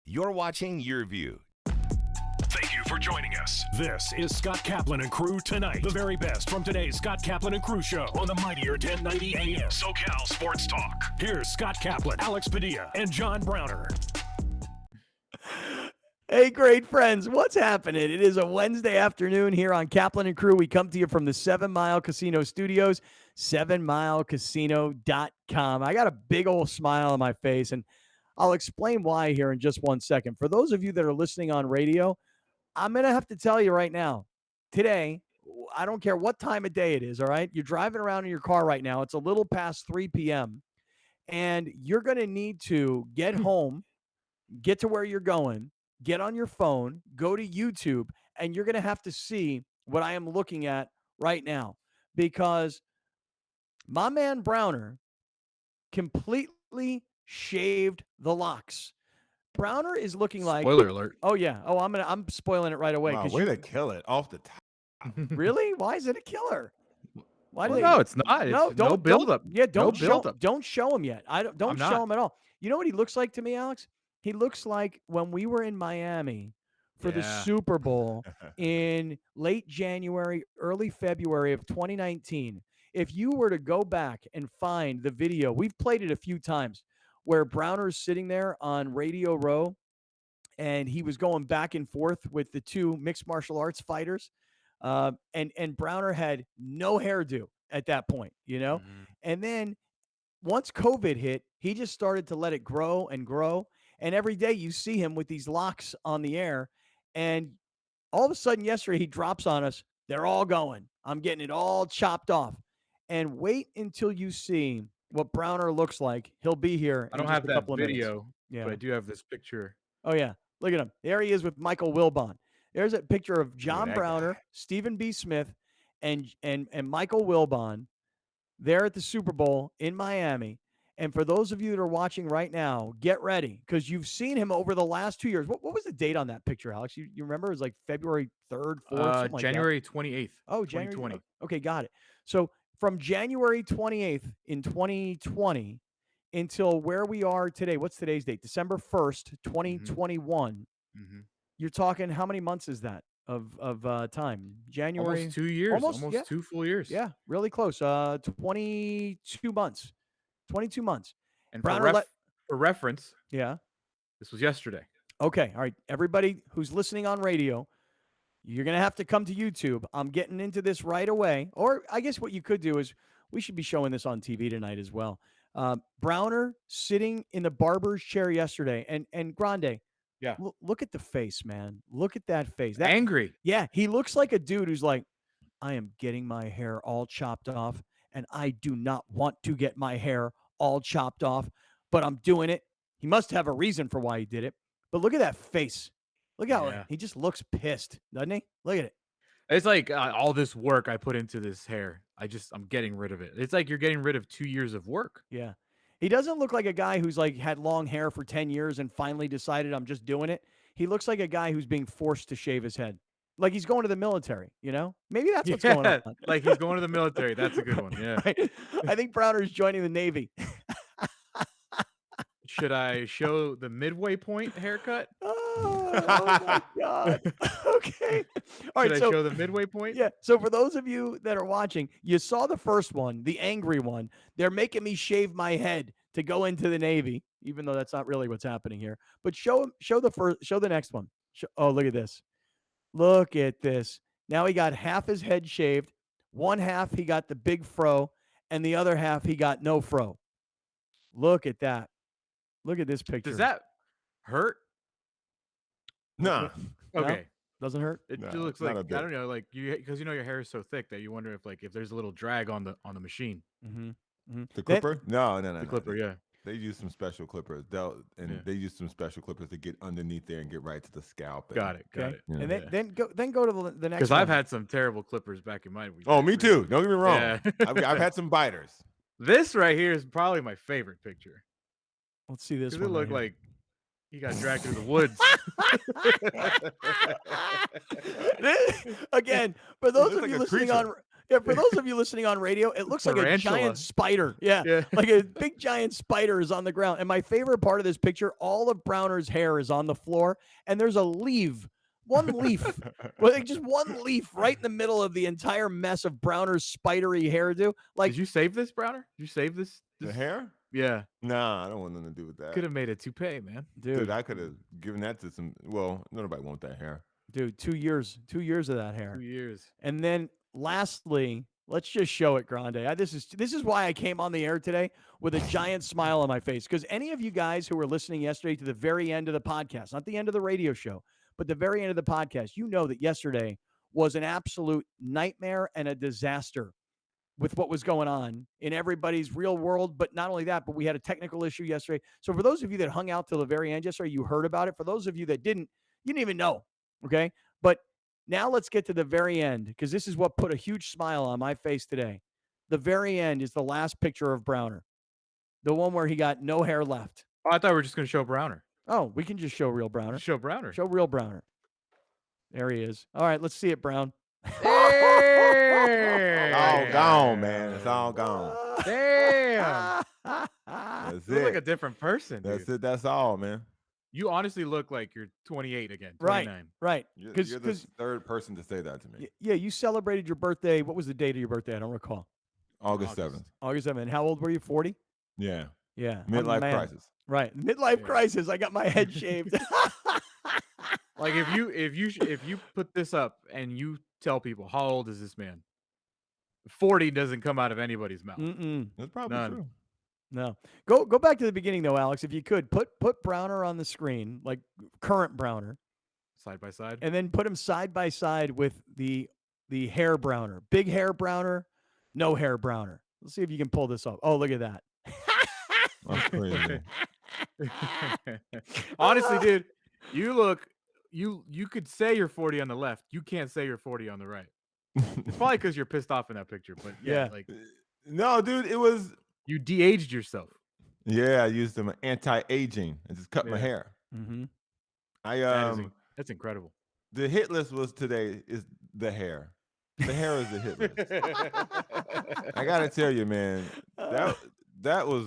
You're watching Your View. Thank you for joining us. This is Scott Kaplan and Crew Tonight. The very best from today's Scott Kaplan and Crew show on the mightier 1090 AM. SoCal Sports Talk. Here's Scott Kaplan, Alex Padilla, and John Browner. Hey, great friends, what's happening? It is a Wednesday afternoon here on Kaplan and Crew. We come to you from the 7 Mile Casino Studios, 7milecasino.com. I got a big old smile on my face, and I'll explain why here in just 1 second. For those of you that are listening on radio, I'm going to have to tell you right now, today, I don't care what time of day it is, all right? You're driving around in your car right now. It's a little past 3 p.m., and you're going to need to get home, get to where you're going, get on your phone, go to YouTube, and you're going to have to see what I am looking at right now, because my man Browner completely shaved the locks. Browner is looking like spoiler alert. Oh yeah. Oh, I'm spoiling it right away. Wow, way to kill it off the top. Really? Why is it a killer? Why Well, no, it's not. No, It's no build up. Yeah, don't no build up. Don't show him yet. Don't show him at all. You know what he looks like to me, Alex? He looks like when we were in Miami for the Super Bowl in late January, early February of 2019. If you were to go back and find the video, we've played it a few times, where Browner's sitting there on Radio Row, and he was going back and forth with the two mixed martial arts fighters. And Browner had no hairdo at that point, you know? Mm-hmm. And then once COVID hit, he just started to let it grow and grow. And every day you see him with these locks on the air. And all of a sudden yesterday, he drops on us. They're all going. I'm getting it all chopped off. And wait until you see what Browner looks like. He'll be here. I don't have that video, but I do have this picture. Oh, yeah. Look at him. There he is with Michael Wilbon. There's a picture of John Browner, Stephen B. Smith, and Michael Wilbon there at the Super Bowl in Miami. And for those of you that are watching right now, get ready, because you've seen him over the last 2 years. What was the date on that picture, Alex? You remember? It was like February 3rd, 4th, January 28th. Oh, January 2020. Okay, got it. So from January 28th in 2020 until where we are today, what's today's date? December 1st, 2021. Mm-hmm. You're talking, how many months is that of time? January? Almost 2 years. Almost 2 full years. Yeah, really close. 22 months. 22 months. And Browner for reference, yeah, this was yesterday. Okay, all right. Everybody who's listening on radio, you're going to have to come to YouTube. I'm getting into this right away. Or I guess what you could do is, we should be showing this on TV tonight as well. Browner sitting in the barber's chair yesterday. And Grande, yeah, look at the face, man. Look at that face. Angry. Yeah, he looks like a dude who's like, I am getting my hair all chopped off, and I do not want to get my hair all chopped off, but I'm doing it. He must have a reason for why he did it. But look at that face. Look how he just looks pissed, doesn't he? Look at it. It's like all this work I put into this hair. I'm getting rid of it. It's like you're getting rid of 2 years of work. Yeah. He doesn't look like a guy who's like had long hair for 10 years and finally decided I'm just doing it. He looks like a guy who's being forced to shave his head. Like he's going to the military, you know? Maybe that's what's going on. Like he's going to the military. That's a good one. Yeah. Right? I think Browner's joining the Navy. Should I show the midway point haircut? Oh my God. Okay. All right. Should I show the midway point? Yeah. So for those of you that are watching, you saw the first one, the angry one. They're making me shave my head to go into the Navy, even though that's not really what's happening here. But show the next one. Oh, look at this. Look at this. Now he got half his head shaved. One half he got the big fro, and the other half he got no fro. Look at that. Look at this picture. Does that hurt? No. Okay. No? Doesn't hurt? It just looks like, I don't know, like because your hair is so thick that you wonder if there's a little drag on the machine. Mm-hmm. Mm-hmm. The clipper? No. The clipper, yeah. They use some special clippers. They use some special clippers to get underneath there and get right to the scalp. Got it. Yeah. And then go to the next. Because I've had some terrible clippers back in my. Oh, me too. Don't get me wrong. Yeah. I've had some biters. This right here is probably my favorite picture. Let's see this one. It looked like he got dragged through the woods. Again, for those of you listening on, Yeah, for those of you listening on radio, it looks like a Tarantula. giant spider. Yeah, Yeah. like a big giant spider is on the ground. And my favorite part of this picture, all of Browner's hair is on the floor, and there's a one leaf, like just one leaf right in the middle of the entire mess of Browner's spidery hairdo. Like, Did you save this, Browner? Did you save this? The hair? Yeah. Nah, I don't want nothing to do with that. Could have made a toupee, man. Dude, I could have given that to some. Well, nobody want that hair. Dude, 2 years of that hair. 2 years. And then lastly, let's just show it, Grande. This is why I came on the air today with a giant smile on my face. Because any of you guys who were listening yesterday to the very end of the podcast, not the end of the radio show, but the very end of the podcast, you know that yesterday was an absolute nightmare and a disaster with what was going on in everybody's real world. But not only that, but we had a technical issue yesterday. So for those of you that hung out till the very end yesterday, you heard about it. For those of you that didn't, you didn't even know. Okay. But now let's get to the very end, because this is what put a huge smile on my face today. The very end is the last picture of Browner, the one where he got no hair left. Oh, I thought we were just going to show Browner. Oh, we can just show real Browner. Show Browner. Show real Browner. There he is. All right, let's see it, Brown. Hey! All gone, man. It's all gone. Damn. That's You look it. like a different person, That's dude. it. That's all, man. You honestly look like you're 28 again, Right, 29. right. You're Because the third person to say that to me. yeah, you celebrated your birthday. What was the date of your birthday? I don't recall. August 7th. August 7th. And how old were you? 40? Yeah. Yeah. Midlife Man. crisis. Right. Midlife Yeah. crisis. I got my head shaved. Like if you put this up and you tell people how old is this man, 40 doesn't come out of anybody's mouth. Mm-mm. That's probably None. true. No. Go back to the beginning though, Alex, if you could. Put Browner on the screen, like current Browner, Side by side. and then put him side by side with the hair Browner. Big hair Browner, no hair Browner. Let's see if you can pull this off. Oh, look at that. That's crazy. Honestly, dude, you look you could say you're 40 on the left. You can't say you're 40 on the right. It's probably because you're pissed off in that picture, but yeah, Yeah. like No, dude, it was. you de-aged yourself. Yeah, I used some anti-aging and just cut my Yeah. hair. Mm-hmm. That's incredible. The hit list was today is the hair. The hair is the hit list. I gotta tell you, man, that was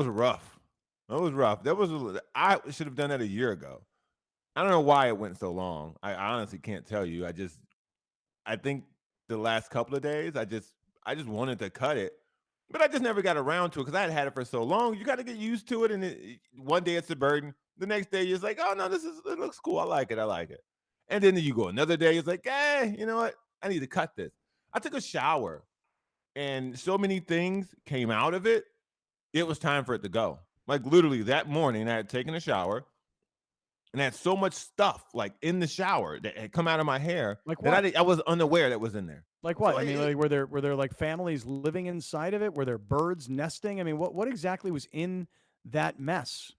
rough. That was rough. I should have done that a year ago. I don't know why it went so long. I honestly can't tell you. I think the last couple of days, I just wanted to cut it, but I just never got around to it because I had it for so long. You got to get used to it, and one day it's a burden. The next day you're just like, oh no, it looks cool. I like it. And then you go another day, it's like, hey, you know what? I need to cut this. I took a shower, and so many things came out of it. It was time for it to go. Like literally that morning, I had taken a shower. And I had so much stuff like in the shower that had come out of my hair Like that what? I was unaware that was in there. Like what? So I mean, like, were there like families living inside of it? Were there birds nesting? I mean, what exactly was in that mess?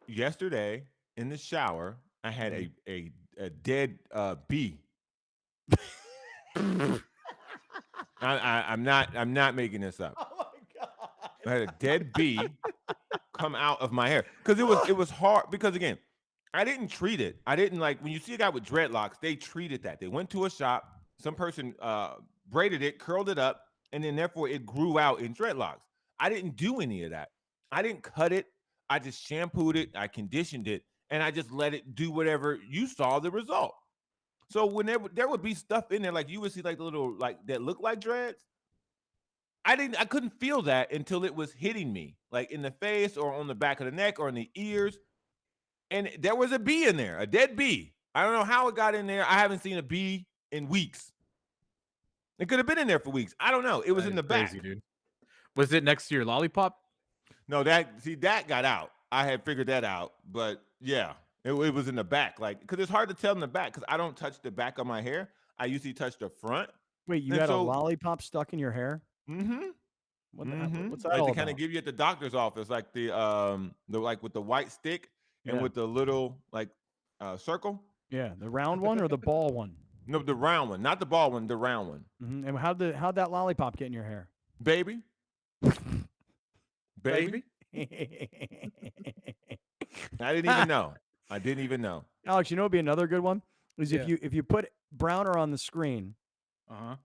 Yesterday in the shower, I had a dead bee. I'm not making this up. Oh my god! I had a dead bee come out of my hair because it was hard because again, I didn't treat it. I didn't like when you see a guy with dreadlocks, they treated that. They went to a shop, some person braided it, curled it up, and then therefore it grew out in dreadlocks. I didn't do any of that. I didn't cut it. I just shampooed it, I conditioned it, and I just let it do whatever. You saw the result. So whenever there would be stuff in there, like you would see like the little like that look like dreads. I couldn't feel that until it was hitting me, like in the face or on the back of the neck or in the ears. And there was a bee in there, a dead bee. I don't know how it got in there. I haven't seen a bee in weeks. It could have been in there for weeks. I don't know. It was That in the is back. crazy, dude. Was it next to your lollipop? No, that got out. I had figured that out, but yeah, it was in the back. Like, because it's hard to tell in the back because I don't touch the back of my hair. I usually touch the front. Wait, you And had a so- lollipop stuck in your hair? Mm-hmm. What's that Like all they kind about? of give you at the doctor's office, like the like with the white stick and Yeah. with the little like circle. Yeah, the round one or the ball one? No, the round one, not the ball one, the round one. Mm-hmm. And how'd that lollipop get in your hair? Baby. Baby. I didn't even know. I didn't even know. Alex, you know, it'd be another good one is Yeah. if you put Browner on the screen,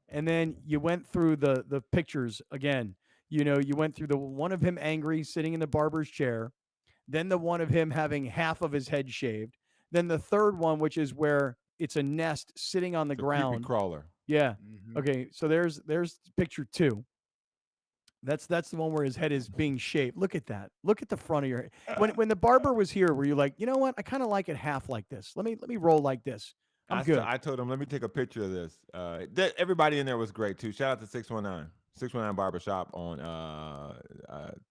And then you went through the pictures again. You went through the one of him angry sitting in the barber's chair, then the one of him having half of his head shaved, then the third one, which is where it's a nest sitting on the It's a creepy ground. crawler. Yeah. Okay. So there's picture 2. That's the one where his head is being shaved. Look at that. Look at the front of your head. When the barber was here, were you like, you know what? I kind of like it half like this. Let me roll like this. I'm good. I told him, let me take a picture of this. Everybody in there was great too. Shout out to 619 Barbershop on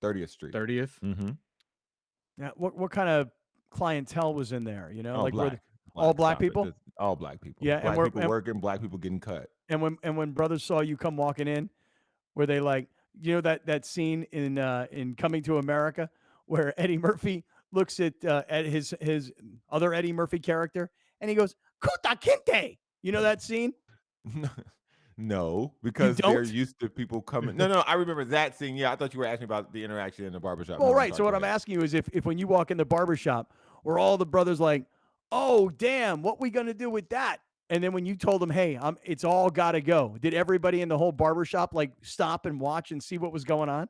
30th Street. 30th. Mm-hmm. Yeah. What kind of clientele was in there? All like black. all black shop. people? All black people. Yeah, black people working, black people getting cut. And when brothers saw you come walking in, were they like, that scene in Coming to America where Eddie Murphy looks at his other Eddie Murphy character and he goes, "Kuta Kinte." You know that scene? No, because they're used to people coming. No, I remember that scene. Yeah, I thought you were asking about the interaction in the barbershop. Well, right. So what I'm asking you is if when you walk in the barbershop, were all the brothers like, "Oh, damn, what we gonna do with that?" And then when you told them, "Hey, it's all got to go," did everybody in the whole barbershop like stop and watch and see what was going on?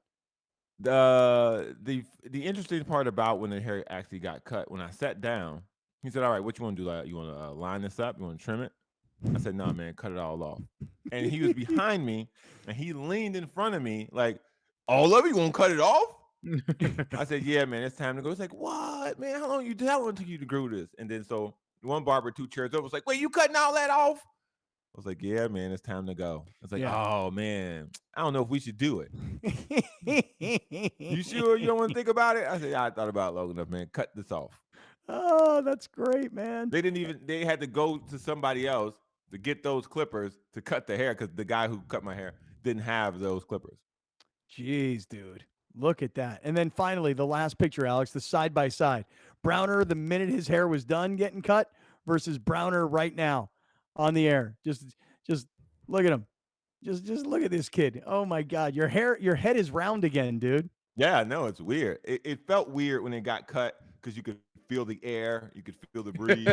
The interesting part about when the hair actually got cut, when I sat down, he said, "All right, what you want to do? Like, you want to line this up? You want to trim it?" I said, "No, man, cut it all off." And he was behind me, and he leaned in front of me, like, "All of you want to cut it off?" I said, "Yeah, man, it's time to go." It's like, "What, man? How long took you to grow this?" And then so one barber 2 chairs over was like, "Wait, you cutting all that off?" I was like, "Yeah, man, it's time to go." It's like, "Oh man, I don't know if we should do it." "You sure you don't want to think about it?" I said, "I thought about it long enough, man. Cut this off." Oh, that's great, man. They had to go to somebody else to get those clippers to cut the hair because the guy who cut my hair didn't have those clippers. Jeez, dude. Look at that. And then finally, the last picture, Alex, the side by side. Browner the minute his hair was done getting cut versus Browner right now on the air. Just look at him. Just look at this kid. Oh my God. Your head is round again, dude. Yeah, no, it's weird. It felt weird when it got cut because you could feel the air, you could feel the breeze.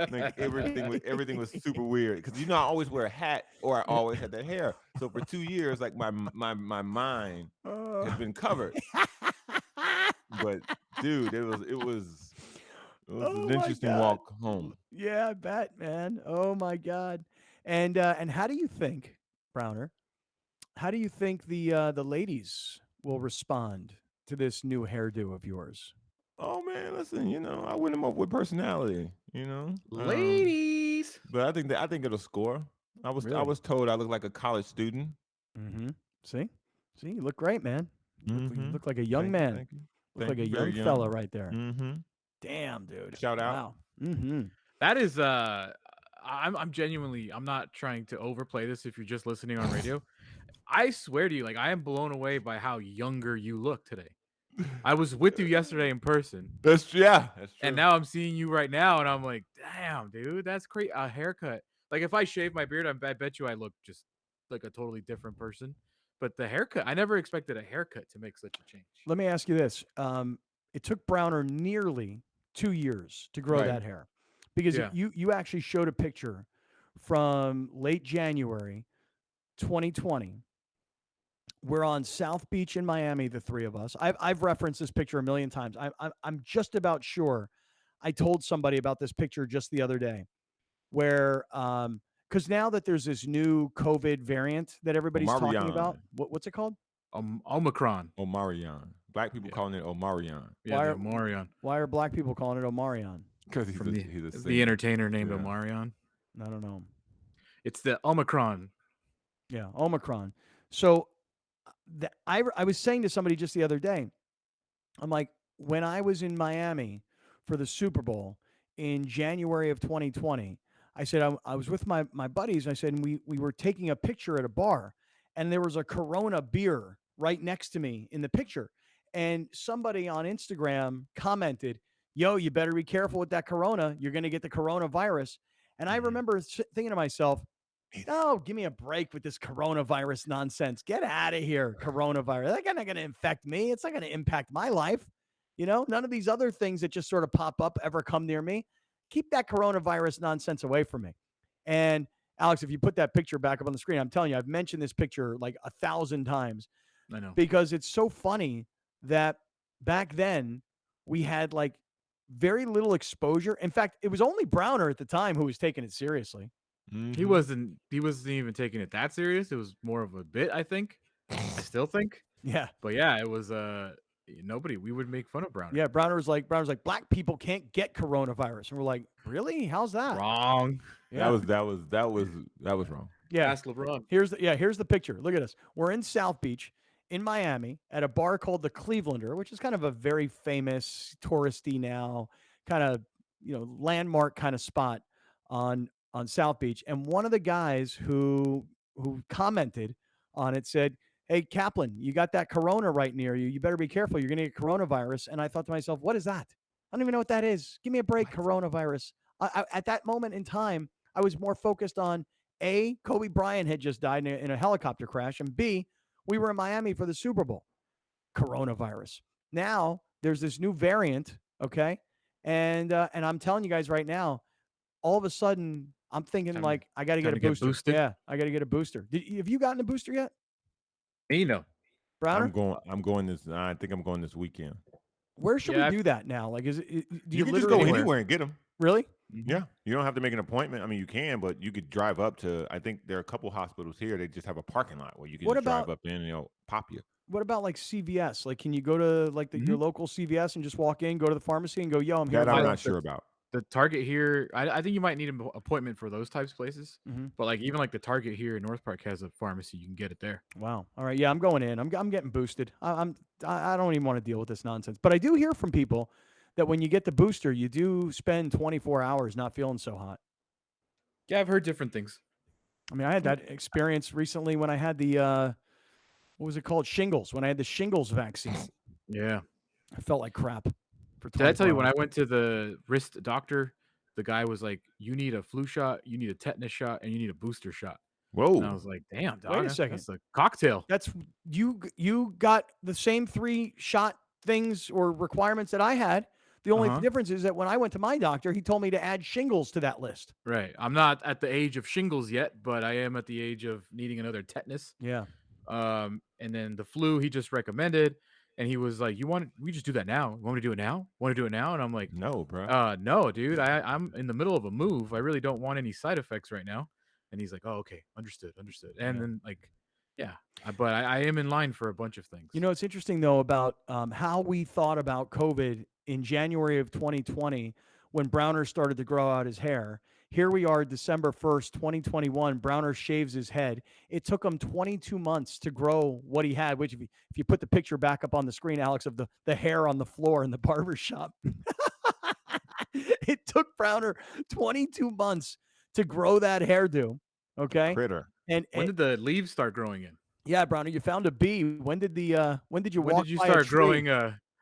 Like everything was super weird. Because I always wear a hat or I always had that hair. So for 2 years, like my mind has been covered. But dude, it was an interesting walk home. Yeah, I bet, man. Oh my God. And how do you think, Browner? How do you think the ladies will respond to this new hairdo of yours? Oh man, listen, I win them up with personality, Ladies. But I think it'll score. I was told I look like a college student. Mm-hmm. See, you look great, man. You look like a young man. Thank you. Look like a young fella right there. Damn, dude. Shout out. Wow. Mm-hmm. That is I'm genuinely, I'm not trying to overplay this if you're just listening on radio. I swear to you, like I am blown away by how younger you look today. I was with you yesterday in person. That's true. And now I'm seeing you right now, and I'm like, damn, dude, that's great. A haircut. Like if I shave my beard, I bet you I look just like a totally different person. But the haircut, I never expected a haircut to make such a change. Let me ask you this: it took Browner nearly 2 years to grow that hair, because you actually showed a picture from late January 2020. We're on South Beach in Miami, the three of us. I've referenced this picture a million times. I'm just about sure I told somebody about this picture just the other day, where because now that there's this new COVID variant that everybody's talking about, what's it called? Omicron. Omarion. Black people calling it Omarion. Yeah, Omarion. Why are black people calling it Omarion? Because he's the entertainer named Omarion. I don't know. It's the Omicron. Yeah, Omicron. So I was saying to somebody just the other day, I'm like, when I was in Miami for the Super Bowl in January of 2020, I said I was with my buddies. And I said, and we were taking a picture at a bar, and there was a Corona beer right next to me in the picture. And somebody on Instagram commented, "Yo, you better be careful with that Corona. You're going to get the coronavirus." And I remember thinking to myself, "Oh, give me a break with this coronavirus nonsense. Get out of here, coronavirus. That's not going to infect me. It's not going to impact my life. None of these other things that just sort of pop up ever come near me. Keep that coronavirus nonsense away from me." And Alex, if you put that picture back up on the screen, I'm telling you, I've mentioned this picture like 1,000 times I know. because it's so funny that back then we had like very little exposure. In fact, it was only Browner at the time who was taking it seriously. He wasn't even taking it that serious. It was more of a bit, I think. I still think. Yeah. But yeah, it was nobody. We would make fun of Browner. Yeah, Browner's like black people can't get coronavirus. And we're like, really? How's that? Wrong. Yeah. That was wrong. Yeah. Ask LeBron. Here's the picture. Look at us. We're in South Beach in Miami at a bar called the Clevelander, which is kind of a very famous touristy now kind of, landmark kind of spot on South Beach. And one of the guys who commented on it said, "Hey, Kaplan, you got that corona right near you. You better be careful. You're going to get coronavirus." And I thought to myself, what is that? I don't even know what that is. Give me a break, coronavirus. At that moment in time, I was more focused on A, Kobe Bryant had just died in a helicopter crash, and B, we were in Miami for the Super Bowl. Coronavirus. Now there's this new variant, okay? And I'm telling you guys right now, all of a sudden I'm thinking like I got to get a booster. Yeah, I got to get a booster. Have you gotten a booster yet? Me, no. Browner? I'm going this. I think I'm going this weekend. Where should we do that now? Like, is it? Do you can just go anywhere and get them. Really? Yeah, you don't have to make an appointment. I mean, you can, but you could drive up to. I think there are a couple hospitals here. They just have a parking lot where you can drive up in and they'll pop you. What about like CVS? Like, can you go to like your local CVS and just walk in, go to the pharmacy, and go, "Yo, I'm here." That I'm not sure about. The Target here, I think you might need an appointment for those types of places. But like even like the Target here in North Park has a pharmacy. You can get it there. Wow. All right. Yeah, I'm going in. I'm getting boosted. I don't even want to deal with this nonsense. But I do hear from people that when you get the booster, you do spend 24 hours not feeling so hot. Yeah, I've heard different things. I mean, I had that experience recently when I had the what was it called? Shingles. When I had the shingles vaccine. Yeah. I felt like crap. Did I tell you when I went to the wrist doctor, the guy was like, "You need a flu shot, you need a tetanus shot, and you need a booster shot." Whoa! And I was like, "Damn, dog, wait a second, that's a cocktail." That's you got the same 3 shot things or requirements that I had. The only difference is that when I went to my doctor, he told me to add shingles to that list. Right. I'm not at the age of shingles yet, but I am at the age of needing another tetanus. Yeah. And then the flu he just recommended. And he was like, we just do that now. You want me to do it now? Want to do it now? And I'm like, no, bro. No, dude. I'm in the middle of a move. I really don't want any side effects right now. And he's like, oh, okay. Understood. And then like, yeah. But I am in line for a bunch of things. You know, it's interesting though about how we thought about COVID in January of 2020 when Browner started to grow out his hair. Here we are, December 1st, 2021. Browner shaves his head. It took him 22 months to grow what he had, which if you put the picture back up on the screen, Alex, of the hair on the floor in the barber shop. It took Browner 22 months to grow that hairdo. Okay. Critter. And when did the leaves start growing in? Yeah, Browner, you found a bee. When did you start growing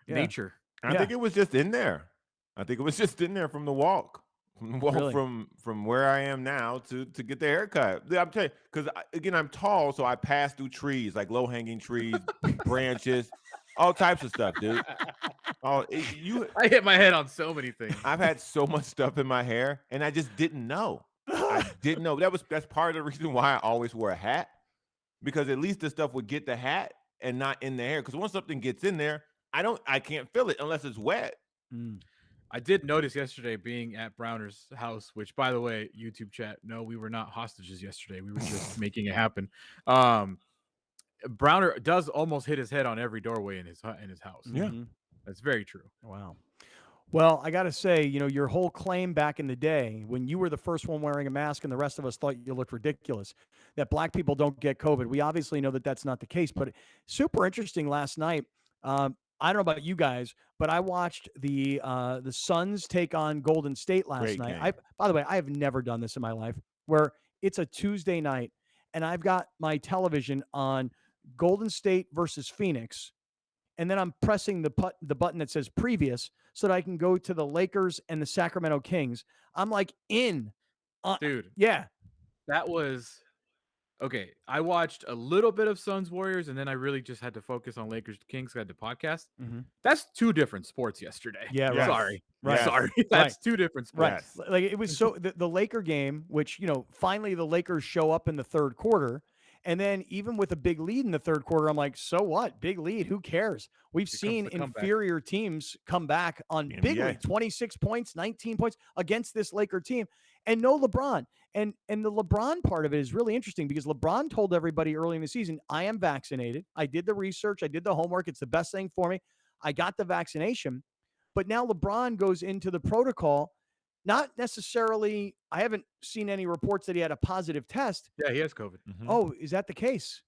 nature? I think it was just in there. From the walk. Really? From where I am now to get the haircut. I'm telling you, because again, I'm tall, so I pass through trees, like low-hanging trees, branches, all types of stuff, dude. I hit my head on so many things. I've had so much stuff in my hair, and I just didn't know. I didn't know. That's part of the reason why I always wear a hat, because at least the stuff would get the hat and not in the hair. Because once something gets in there, I can't feel it unless it's wet. I did notice yesterday being at Browner's house, which, by the way, YouTube chat, no, we were not hostages yesterday. We were just making it happen. Browner does almost hit his head on every doorway in his house. Yeah, that's very true. Wow. Well, I got to say, your whole claim back in the day when you were the first one wearing a mask and the rest of us thought you looked ridiculous, that black people don't get COVID. We obviously know that that's not the case, but super interesting last night. I don't know about you guys, but I watched the Suns take on Golden State last night. By the way, I have never done this in my life, where it's a Tuesday night and I've got my television on Golden State versus Phoenix, and then I'm pressing the button that says previous so that I can go to the Lakers and the Sacramento Kings. I'm like in. Dude. Yeah. That was Okay, I watched a little bit of Suns Warriors, and then I really just had to focus on Lakers Kings. I had the podcast. That's two different sports yesterday. Yeah, Yes. Sorry. Right. Sorry. That's two different Right. sports. Yes. Like it was so the Laker game, which, finally the Lakers show up in the third quarter. And then even with a big lead in the third quarter, I'm like, so what? Big lead. Who cares? We've seen the comeback. inferior teams come back on The big NBA. lead, 26 points, 19 points against this Laker team, and no LeBron. And the LeBron part of it is really interesting because LeBron told everybody early in the season, I am vaccinated. I did the research. I did the homework. It's the best thing for me. I got the vaccination. But now LeBron goes into the protocol. Not necessarily, I haven't seen any reports that he had a positive test. Yeah, he has COVID. Oh, is that the case?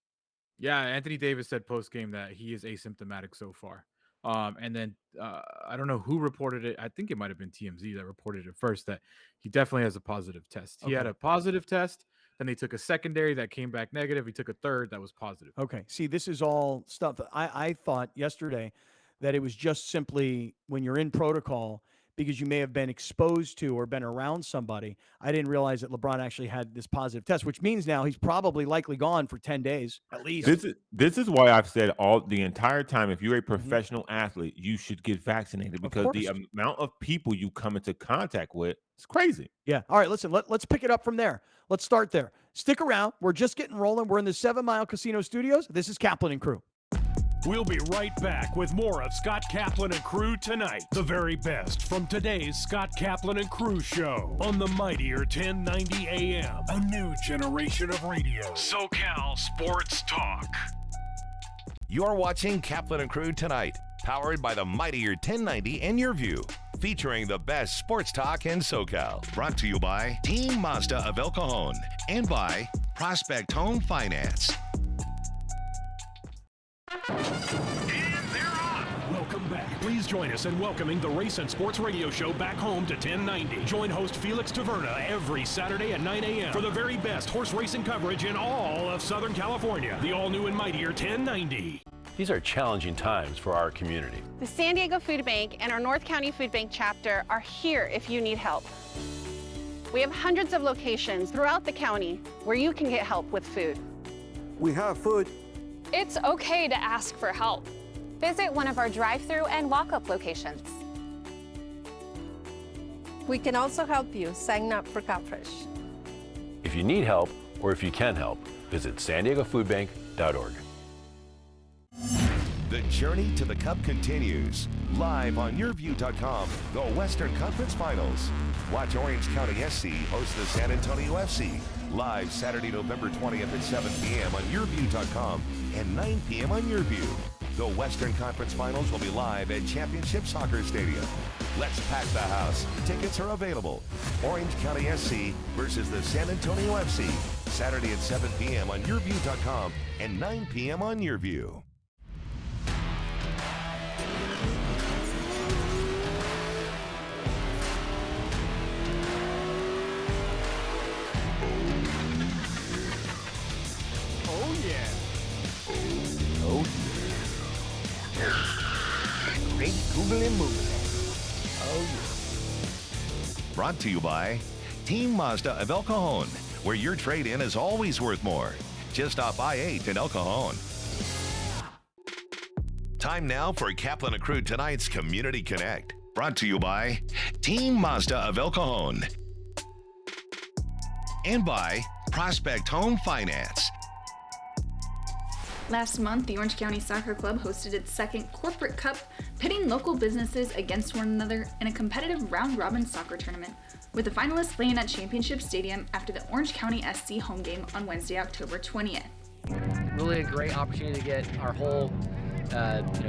Yeah, Anthony Davis said post game that he is asymptomatic so far. And then I don't know who reported it. I think it might have been TMZ that reported it first, that he definitely has a positive test. He had a positive test. Then they took a secondary that came back negative. He took a third that was positive. Okay. See, this is all stuff that I thought yesterday that it was just simply when you're in protocol because you may have been exposed to or been around somebody. I didn't realize that LeBron actually had this positive test, which means now he's probably likely gone for 10 days at least. This is why I've said the entire time, if you're a professional athlete, you should get vaccinated because the amount of people you come into contact with is crazy. Yeah. All right, listen, let's pick it up from there. Let's start there. Stick around. We're just getting rolling. We're in the 7 Mile Casino Studios. This is Kaplan and Crew. We'll be right back with more of Scott Kaplan and Crew tonight. The very best from today's Scott Kaplan and Crew show on the mightier 1090 AM. A new generation of radio. SoCal Sports Talk. You're watching Kaplan and Crew tonight, powered by the mightier 1090 and Your View, featuring the best sports talk in SoCal. Brought to you by Team Mazda of El Cajon and by Prospect Home Finance. And they're on. Welcome back. Please join us in welcoming the Race and Sports Radio Show back home to 1090. Join host Felix Taverna every Saturday at 9 a.m. for the very best horse racing coverage in all of Southern California. The all-new and mightier 1090. These are challenging times for our community. The San Diego Food Bank and our North County Food Bank chapter are here if you need help. We have hundreds of locations throughout the county where you can get help with food. We have food. It's okay to ask for help. Visit one of our drive-through and walk-up locations. We can also help you sign up for CupFresh. If you need help or if you can help, visit SanDiegoFoodBank.org. The journey to the Cup continues. Live on YourView.com, the Western Conference Finals. Watch Orange County SC host the San Antonio FC. Live Saturday, November 20th at 7 p.m. on YourView.com and 9 p.m. on YourView. The Western Conference Finals will be live at Championship Soccer Stadium. Let's pack the house. Tickets are available. Orange County SC versus the San Antonio FC. Saturday at 7 p.m. on YourView.com and 9 p.m. on YourView. Great googling moving. Brought to you by Team Mazda of El Cajon, where your trade-in is always worth more. Just off I-8 in El Cajon. Time now for Kaplan and Crew tonight's Community Connect. Brought to you by Team Mazda of El Cajon. And by Prospect Home Finance. Last month, the Orange County Soccer Club hosted its second Corporate Cup, pitting local businesses against one another in a competitive round-robin soccer tournament, with the finalists playing at Championship Stadium after the Orange County SC home game on Wednesday, October 20th. Really a great opportunity to get our whole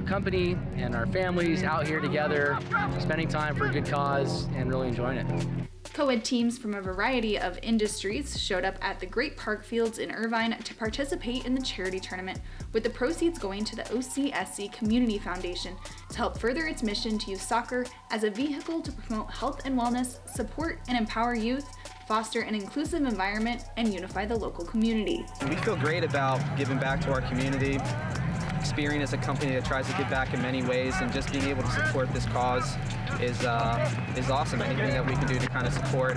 company and our families out here together, spending time for a good cause and really enjoying it. Co-ed teams from a variety of industries showed up at the Great Park Fields in Irvine to participate in the charity tournament, with the proceeds going to the OCSC Community Foundation to help further its mission to use soccer as a vehicle to promote health and wellness, support and empower youth, foster an inclusive environment, and unify the local community. We feel great about giving back to our community. Experian is a company that tries to give back in many ways, and just being able to support this cause is awesome. Anything that we can do to kind of support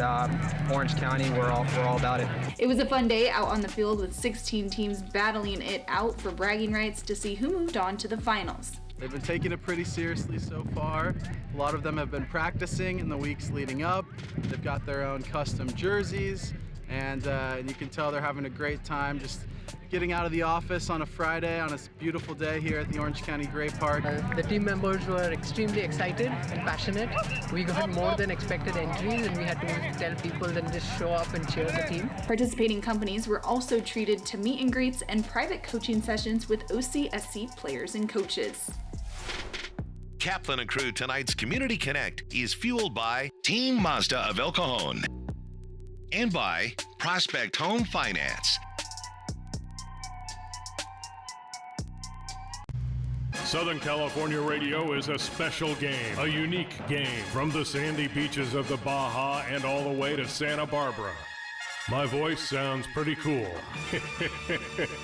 Orange County, we're all about it. It was a fun day out on the field with 16 teams battling it out for bragging rights to see who moved on to the finals. They've been taking it pretty seriously so far. A lot of them have been practicing in the weeks leading up. They've got their own custom jerseys, and you can tell they're having a great time just getting out of the office on a Friday on a beautiful day here at the Orange County Gray Park. The team members were extremely excited and passionate. We got more than expected entries, and we had to tell people to just show up and cheer the team. Participating companies were also treated to meet and greets and private coaching sessions with OCSC players and coaches. Kaplan and Crew tonight's Community Connect is fueled by Team Mazda of El Cajon and by Prospect Home Finance. Southern California Radio is a special game, a unique game from the sandy beaches of the Baja and all the way to Santa Barbara. My voice sounds pretty cool.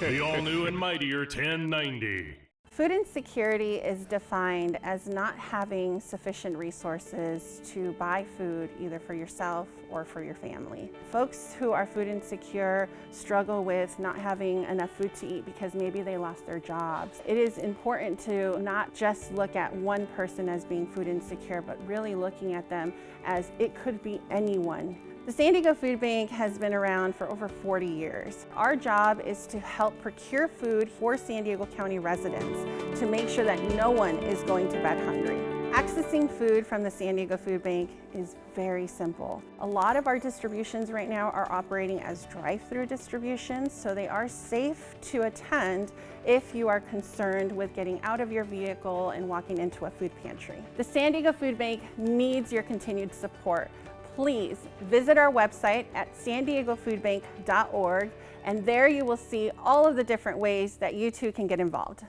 The all-new and mightier 1090. Food insecurity is defined as not having sufficient resources to buy food either for yourself or for your family. Folks who are food insecure struggle with not having enough food to eat because maybe they lost their jobs. It is important to not just look at one person as being food insecure, but really looking at them as it could be anyone. The San Diego Food Bank has been around for over 40 years. Our job is to help procure food for San Diego County residents to make sure that no one is going to bed hungry. Accessing food from the San Diego Food Bank is very simple. A lot of our distributions right now are operating as drive-through distributions, so they are safe to attend if you are concerned with getting out of your vehicle and walking into a food pantry. The San Diego Food Bank needs your continued support. Please visit our website at sandiegofoodbank.org, and there you will see all of the different ways that you too can get involved.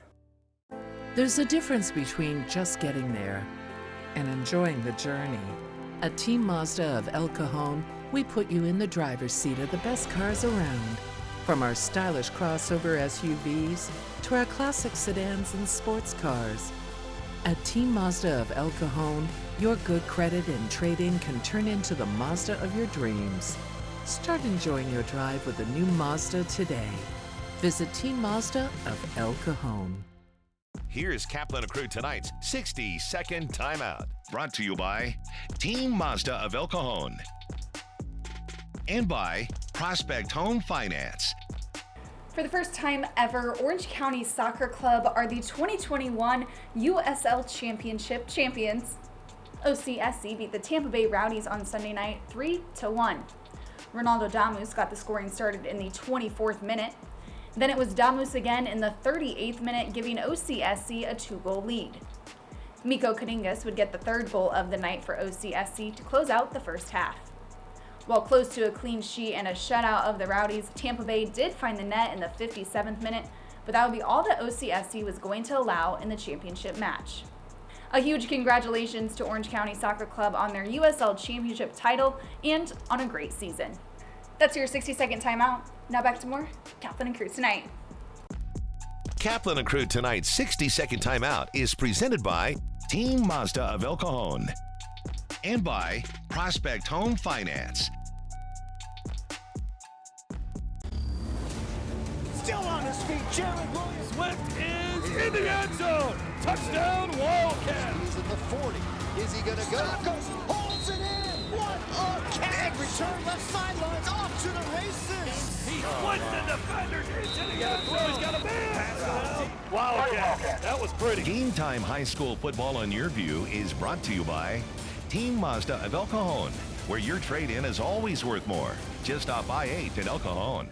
There's a difference between just getting there and enjoying the journey. At Team Mazda of El Cajon, we put you in the driver's seat of the best cars around. From our stylish crossover SUVs to our classic sedans and sports cars. At Team Mazda of El Cajon, your good credit and trade-in can turn into the Mazda of your dreams. Start enjoying your drive with a new Mazda today. Visit Team Mazda of El Cajon. Here's Kaplan and Crew tonight's 60-second timeout. Brought to you by Team Mazda of El Cajon and by Prospect Home Finance. For the first time ever, Orange County Soccer Club are the 2021 USL Championship champions. OCSC beat the Tampa Bay Rowdies on Sunday night 3-1. Ronaldo Damus got the scoring started in the 24th minute. Then it was Damus again in the 38th minute, giving OCSC a 2-goal lead. Miko Kaningas would get the third goal of the night for OCSC to close out the first half. While close to a clean sheet and a shutout of the Rowdies, Tampa Bay did find the net in the 57th minute, but that would be all that OCSC was going to allow in the championship match. A huge congratulations to Orange County Soccer Club on their USL Championship title and on a great season. That's your 60-second timeout. Now back to more Kaplan and Crew tonight. Kaplan and Crew tonight's 60-second timeout is presented by Team Mazda of El Cajon and by Prospect Home Finance. Still on his feet, Jared Williams Swift is in the end zone. Touchdown, Wildcats. He's at the 40. Is he going to go? Goes, holds it in. What a catch. Big return left sidelines, off to the races. He flipped the defender into the end zone. He's got a man. Pass it out. Wildcats. That was pretty. Game Time High School Football on Your View is brought to you by Team Mazda of El Cajon, where your trade-in is always worth more. Just off I-8 in El Cajon.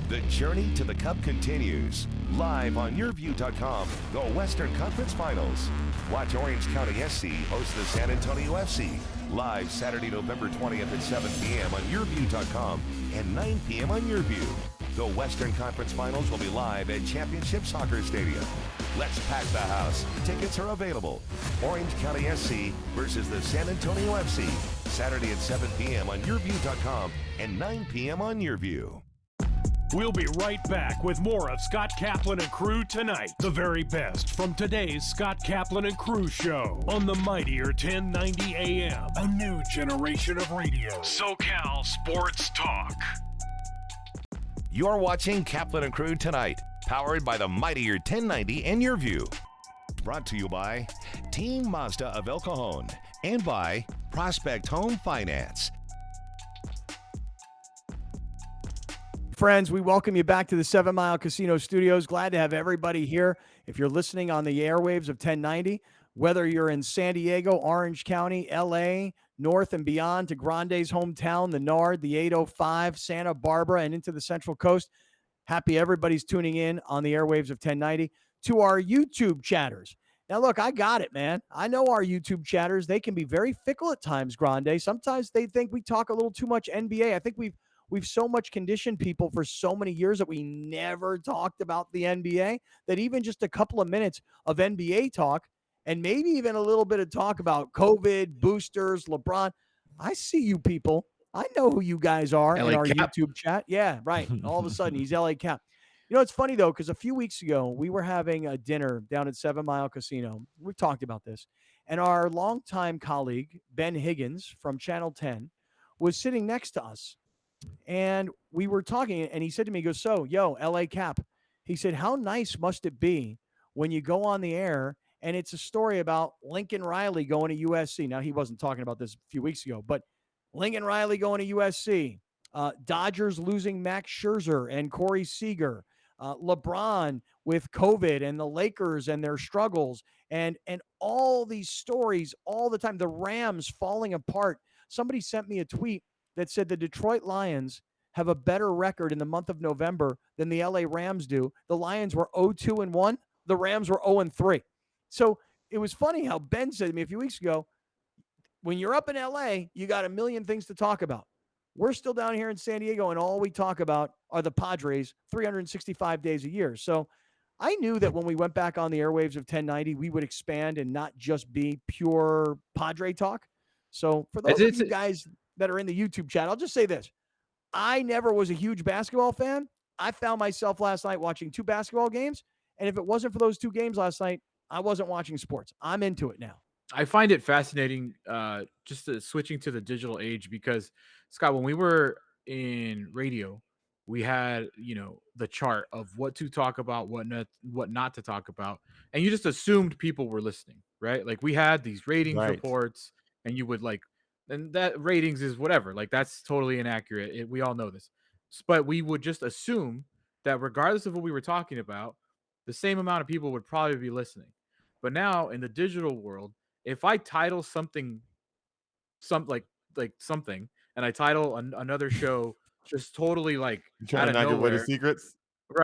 The journey to the Cup continues. Live on YourView.com, the Western Conference Finals. Watch Orange County SC host the San Antonio FC. Live Saturday, November 20th at 7 p.m. on YourView.com and 9 p.m. on YourView. The Western Conference Finals will be live at Championship Soccer Stadium. Let's pack the house. Tickets are available. Orange County SC versus the San Antonio FC. Saturday at 7 p.m. on YourView.com and 9 p.m. on YourView. We'll be right back with more of Scott Kaplan and Crew tonight. The very best from today's Scott Kaplan and Crew show on the mightier 1090 AM. A new generation of radio. SoCal Sports Talk. You're watching Kaplan and Crew tonight, powered by the mightier 1090 and Your View. Brought to you by Team Mazda of El Cajon and by Prospect Home Finance. Friends, we welcome you back to the 7 Mile Casino Studios. Glad to have everybody here. If you're listening on the airwaves of 1090, whether you're in San Diego, Orange County, LA, north and beyond to Grande's hometown, the Nard, the 805, Santa Barbara, and into the Central Coast, happy everybody's tuning in on the airwaves of 1090. To our YouTube chatters. Now, look, I got it, man. I know our YouTube chatters. They can be very fickle at times, Grande. Sometimes they think we talk a little too much NBA. I think we've so much conditioned people for so many years that we never talked about the NBA, that even just a couple of minutes of NBA talk and maybe even a little bit of talk about COVID, boosters, LeBron. I see you people. I know who you guys are in our YouTube chat. Yeah, right. All of a sudden, he's LA Cap. You know, it's funny, though, because a few weeks ago, we were having a dinner down at 7 Mile Casino. We've talked about this. And our longtime colleague, Ben Higgins from Channel 10, was sitting next to us. And we were talking, and he said to me, he goes, so, yo, LA Cap. He said, how nice must it be when you go on the air and it's a story about Lincoln Riley going to USC. Now, he wasn't talking about this a few weeks ago, but Lincoln Riley going to USC, Dodgers losing Max Scherzer and Corey Seager, LeBron with COVID and the Lakers and their struggles, and all these stories all the time, the Rams falling apart. Somebody sent me a tweet that said the Detroit Lions have a better record in the month of November than the LA Rams do. The Lions were 0-2-1. The Rams were 0-3. So it was funny how Ben said to me a few weeks ago, when you're up in LA, you got a million things to talk about. We're still down here in San Diego, and all we talk about are the Padres 365 days a year. So I knew that when we went back on the airwaves of 1090, we would expand and not just be pure Padre talk. So for those of you guys that are in the YouTube chat, I'll just say this. I never was a huge basketball fan. I found myself last night watching 2 basketball games. And if it wasn't for those 2 games last night, I wasn't watching sports. I'm into it now. I find it fascinating, switching to the digital age, because, Scott, when we were in radio, we had, the chart of what to talk about, what not to talk about. And you just assumed people were listening, right? Like, we had these ratings reports, and you would and that ratings is whatever. Like, that's totally inaccurate. We all know this. But we would just assume that regardless of what we were talking about, the same amount of people would probably be listening. But now in the digital world, if I title something, something, and I title another show just totally out of not give away the nowhere, secrets.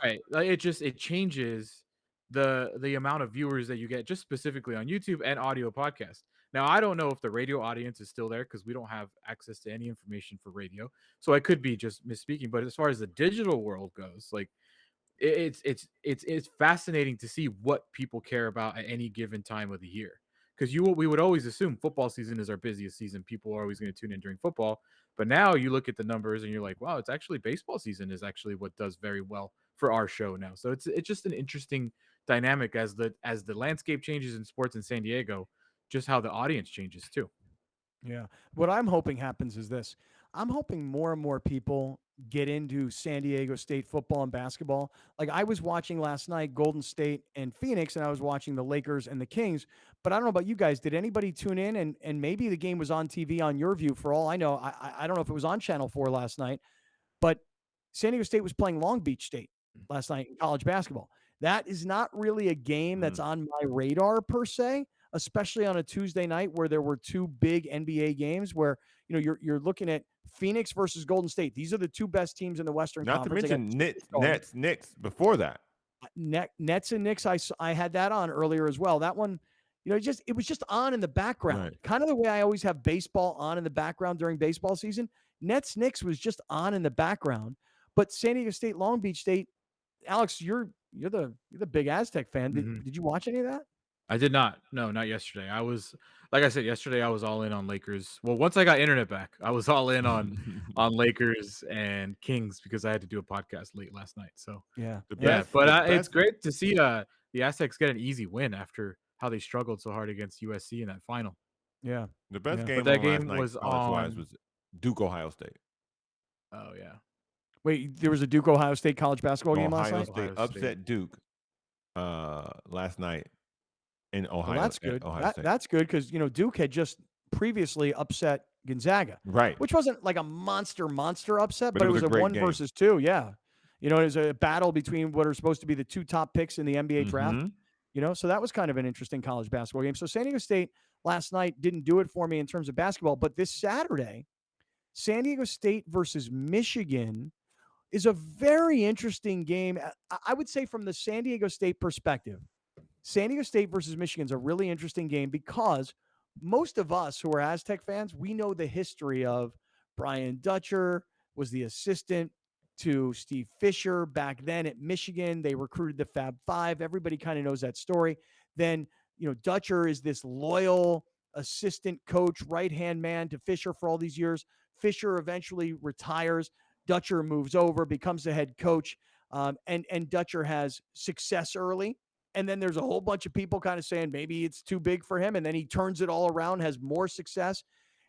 right? Like, it changes the amount of viewers that you get, just specifically on YouTube and audio podcasts. Now, I don't know if the radio audience is still there because we don't have access to any information for radio, so I could be just misspeaking. But as far as the digital world goes, like, it's fascinating to see what people care about at any given time of the year. Because we would always assume football season is our busiest season. People are always going to tune in during football. But now you look at the numbers and you're like, wow, it's actually baseball season is actually what does very well for our show now. So it's just an interesting dynamic as the landscape changes in sports in San Diego, just how the audience changes too. Yeah. What I'm hoping happens is this. I'm hoping more and more people get into San Diego State football and basketball. Like, I was watching last night Golden State and Phoenix, and I was watching the Lakers and the Kings. But I don't know about you guys. Did anybody tune in? And maybe the game was on TV on Your View for all I know. I don't know if it was on Channel 4 last night. But San Diego State was playing Long Beach State last night in college basketball. That is not really a game that's on my radar per se, especially on a Tuesday night where there were 2 big NBA games where, you're looking at Phoenix versus Golden State. These are the 2 best teams in the Western Conference. Not to mention Knicks before that. Nets and Knicks, I had that on earlier as well. That one, it was just on in the background. Right. Kind of the way I always have baseball on in the background during baseball season. Nets Knicks was just on in the background. But San Diego State, Long Beach State, Alex, you're the big Aztec fan. Did you watch any of that? I did not. No, not yesterday. I was like I said yesterday, I was all in on Lakers. Well, once I got internet back, I was all in on Lakers and Kings because I had to do a podcast late last night. So Yeah. but it's great to see the Aztecs get an easy win after how they struggled so hard against USC in that final. Yeah. The best Yeah. game But that on last game night, was college-wise, on. was Duke Ohio State. Oh yeah. Wait, there was a Duke Ohio State college basketball game last Ohio night? State upset Duke last night in Ohio. Well, that's good. Ohio State. That's good because Duke had just previously upset Gonzaga, Right. which wasn't like a monster upset, But but it it was was a a great 1 game. versus 2. Yeah, it was a battle between what are supposed to be the 2 top picks in the NBA draft. Mhm. So that was kind of an interesting college basketball game. So San Diego State last night didn't do it for me in terms of basketball, but this Saturday, San Diego State versus Michigan is a very interesting game. I would say from the San Diego State perspective, San Diego State versus Michigan is a really interesting game because most of us who are Aztec fans, we know the history of Brian Dutcher was the assistant to Steve Fisher back then at Michigan. They recruited the Fab Five. Everybody kind of knows that story. Then, Dutcher is this loyal assistant coach, right-hand man to Fisher for all these years. Fisher eventually retires. Dutcher moves over, becomes the head coach, and Dutcher has success early. And then there's a whole bunch of people kind of saying maybe it's too big for him. And then he turns it all around, has more success.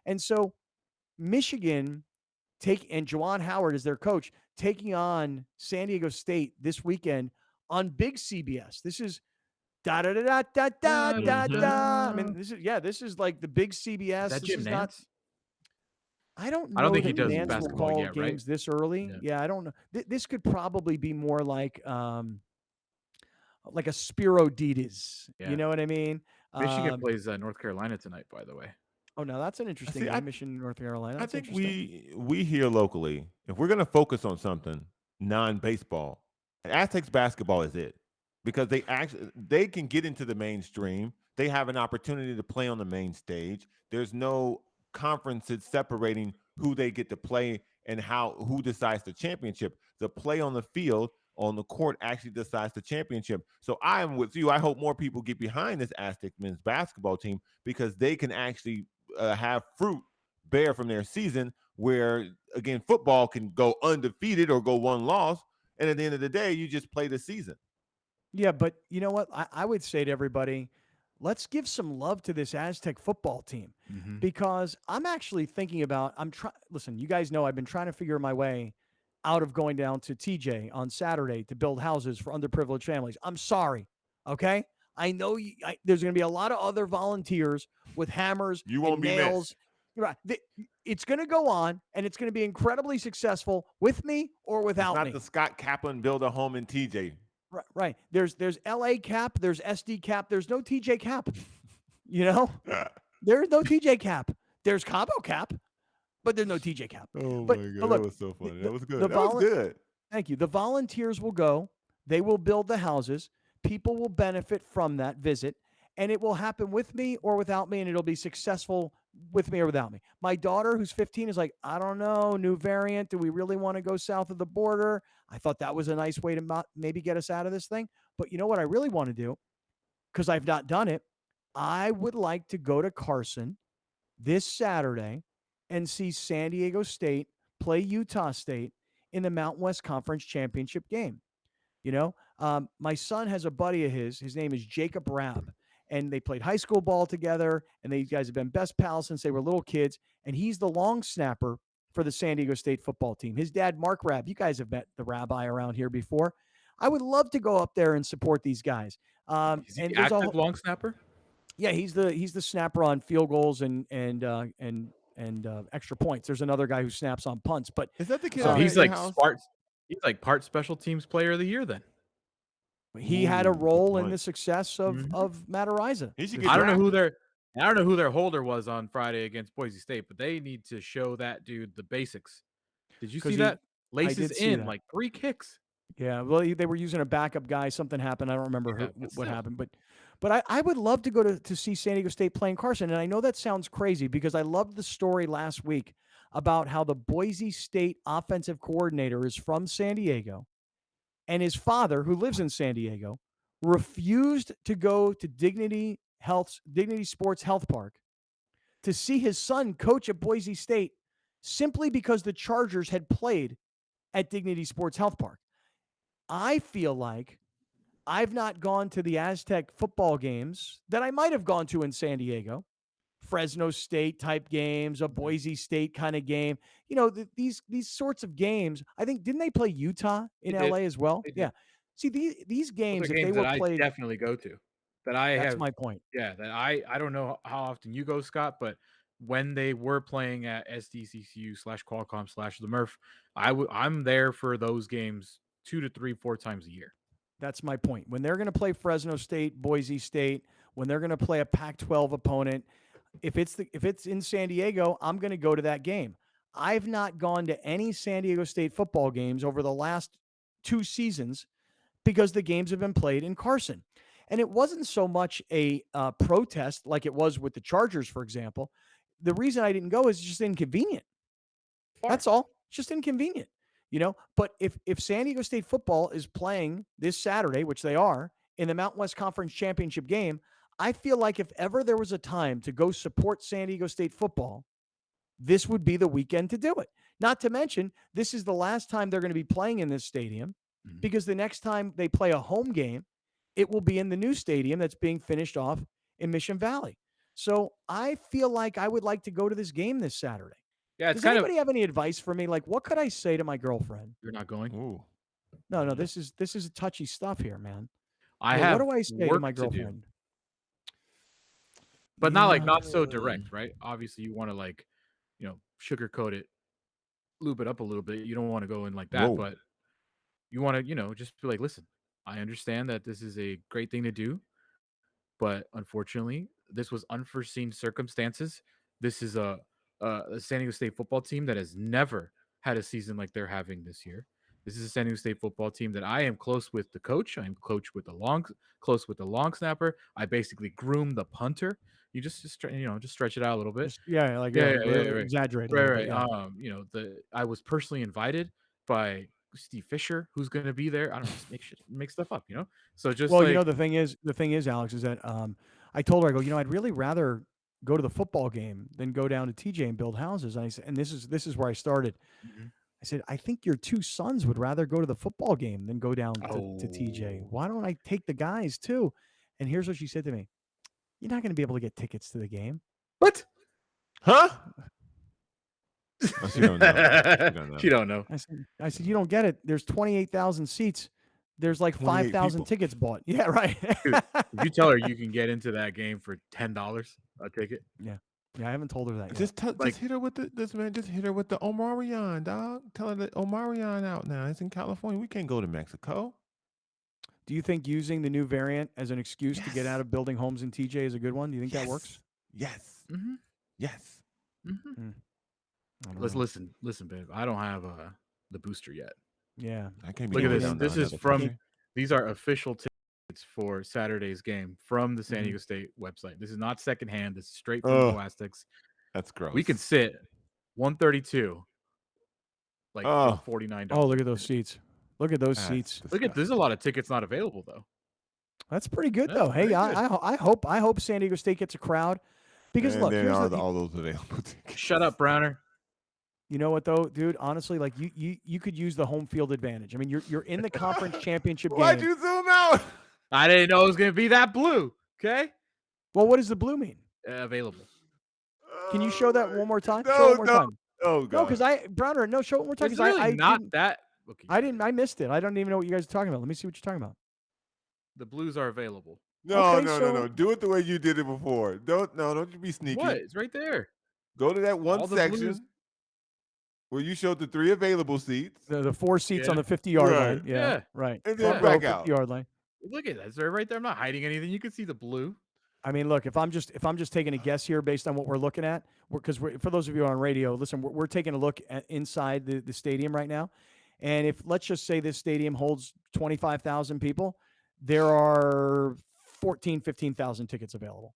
And so Michigan and Juwan Howard is their coach, taking on San Diego State this weekend on big CBS. This is da da da da da da da. I mean, this is like the big CBS. That This Jim is Nance? I don't know. I don't think he that does Nance will basketball call yet, games right? this early. Yeah, I don't know. This could probably be more like a Spiro Ditas. Yeah. You know what I mean? Michigan plays North Carolina tonight, by the way. Oh, no, that's an interesting See, game. Michigan, North Carolina. I That's think interesting. we here locally, if we're going to focus on something non-baseball, Aztecs basketball is it, because they can get into the mainstream. They have an opportunity to play on the main stage. There's no conferences separating who they get to play and who decides the championship. The play on the field, on the court, actually decides the championship. So I am with you. I hope more people get behind this Aztec men's basketball team because they can actually have fruit bear from their season, where again football can go undefeated or go one loss, and at the end of the day you just play the season. Yeah, but you know what? I would say to everybody, let's give some love to this Aztec football team because I'm actually thinking about, listen, you guys know I've been trying to figure my way out of going down to TJ on Saturday to build houses for underprivileged families. I'm sorry. Okay. I know there's going to be a lot of other volunteers with hammers and nails. Right. It's going to go on, and it's going to be incredibly successful with me or without it's not me. the Scott Kaplan build a home in TJ. Right. There's LA Cap, there's SD Cap, there's no TJ Cap. There's no TJ Cap. There's Combo Cap, but there's no TJ Cap. Oh but, my God, look, that was so funny. That was good. That was good. Thank you. The volunteers will go. They will build the houses. People will benefit from that visit, and it will happen with me or without me, and it'll be successful with me or without me. My daughter, who's 15, is like, I don't know, new variant. Do we really want to go south of the border? I thought that was a nice way to maybe get us out of this thing. But you know what I really want to do? Because I've not done it. I would like to go to Carson this Saturday and see San Diego State play Utah State in the Mountain West Conference Championship game. My son has a buddy of his name is Jacob Rabb, and they played high school ball together, and these guys have been best pals since they were little kids, and he's the long snapper for the San Diego State football team. His dad, Mark Rabb, you guys have met the rabbi around here before. I would love to go up there and support these guys. Is he active long snapper? Yeah, he's the snapper on field goals and extra points. There's another guy who snaps on punts, but is that the kid? So he's like part special teams player of the year then. He had a role in the success of Matt Ariza. I don't know who their holder was on Friday against Boise State, but they need to show that dude the basics. Did you see that? Laces in like 3 kicks. Yeah, well, they were using a backup guy. Something happened. I don't remember what happened, but I would love to go to see San Diego State playing Carson. And I know that sounds crazy because I loved the story last week about how the Boise State offensive coordinator is from San Diego, and his father, who lives in San Diego, refused to go to Dignity Sports Health Park to see his son coach at Boise State simply because the Chargers had played at Dignity Sports Health Park. I feel like I've not gone to the Aztec football games that I might have gone to in San Diego, Fresno State type games, a Boise State kind of game. These sorts of games. I think, didn't they play Utah in LA as well? Yeah. See, these games, Those are if they games were that I played, definitely go to. that's my point. Yeah, that I don't know how often you go, Scott, but when they were playing at SDCCU/Qualcomm/the Murph, I'm there for those games 2 to 3, 4 times a year. That's my point. When they're going to play Fresno State, Boise State, when they're going to play a Pac-12 opponent, if it's in San Diego, I'm going to go to that game. I've not gone to any San Diego State football games over the last 2 seasons because the games have been played in Carson. And it wasn't so much a protest like it was with the Chargers, for example. The reason I didn't go is just inconvenient. That's all. It's just inconvenient. But if San Diego State football is playing this Saturday, which they are, in the Mountain West Conference Championship game, I feel like if ever there was a time to go support San Diego State football, this would be the weekend to do it. Not to mention, this is the last time they're going to be playing in this stadium because the next time they play a home game, it will be in the new stadium that's being finished off in Mission Valley. So I feel like I would like to go to this game this Saturday. Yeah, Does anybody have any advice for me? Like, what could I say to my girlfriend? You're not going? Ooh. No, this is touchy stuff here, man. I have what do I say to my girlfriend? But not so direct, right? Obviously, you want to sugarcoat it, lube it up a little bit. You don't want to go in like that, but you want to, just be like, listen, I understand that this is a great thing to do, but unfortunately, this was unforeseen circumstances. This is a San Diego State football team that has never had a season like they're having this year. This is a San Diego State football team that I am close with the coach. I'm close with the long snapper. I basically groom the punter. You just stretch it out a little bit. Exaggerate. Right. I was personally invited by Steve Fisher, who's going to be there. I don't know, just make stuff up, So just the thing is, Alex, is that I told her, I go, I'd really rather go to the football game than go down to TJ and build houses. And I said, and this is where I started. Mm-hmm. I said, I think your 2 sons would rather go to the football game than go down to TJ. Why don't I take the guys too? And here's what she said to me. You're not going to be able to get tickets to the game. What? Huh? She don't know. She don't know. I said, you don't get it. There's 28,000 seats. There's like 5,000 tickets bought. Yeah, right. Dude, if you tell her you can get into that game for $10 a ticket. Yeah, I haven't told her that yet. Just hit her with Just hit her with the Omarion, dog. Tell her that Omarion out now. It's in California. We can't go to Mexico. Do you think using the new variant as an excuse to get out of building homes in TJ is a good one? Do you think that works? Yes. Mm-hmm. Yes. Mm-hmm. Listen, babe. I don't have the booster yet. Yeah, I can't. Look at this. This is from. These are official tickets for Saturday's game from the San Diego State website. This is not secondhand. This is straight from the Aztecs. That's gross. We can sit 132, for $49. Oh, look at those seats. Look at those seats. There's a lot of tickets not available though. That's pretty good though. Hey, I hope San Diego State gets a crowd because look, here's all those available tickets. Shut up, Browner. You know what though, dude? Honestly, like you could use the home field advantage. I mean, you're in the conference championship game. Why'd you zoom out? I didn't know it was gonna be that blue. Okay. Well, what does the blue mean? Available. Can you show that one more time? No, show it one more time. Oh God. No, because Browner. No, show it one more time. It's really not that. Okay. I missed it. I don't even know what you guys are talking about. Let me see what you're talking about. The blues are available. No. Do it the way you did it before. Don't you be sneaky. What? It's right there. Go to that one All the section blues. where you showed the 3 available seats. The 4 seats on the 50-yard line. Yeah, right. And then back out. 50-yard line. Look at that. It's right there. I'm not hiding anything. You can see the blue. I mean, look, if I'm just taking a guess here based on what we're looking at, because for those of you on radio, listen, we're taking a look at inside the stadium right now. And if let's just say this stadium holds 25,000 people, there are 15,000 tickets available.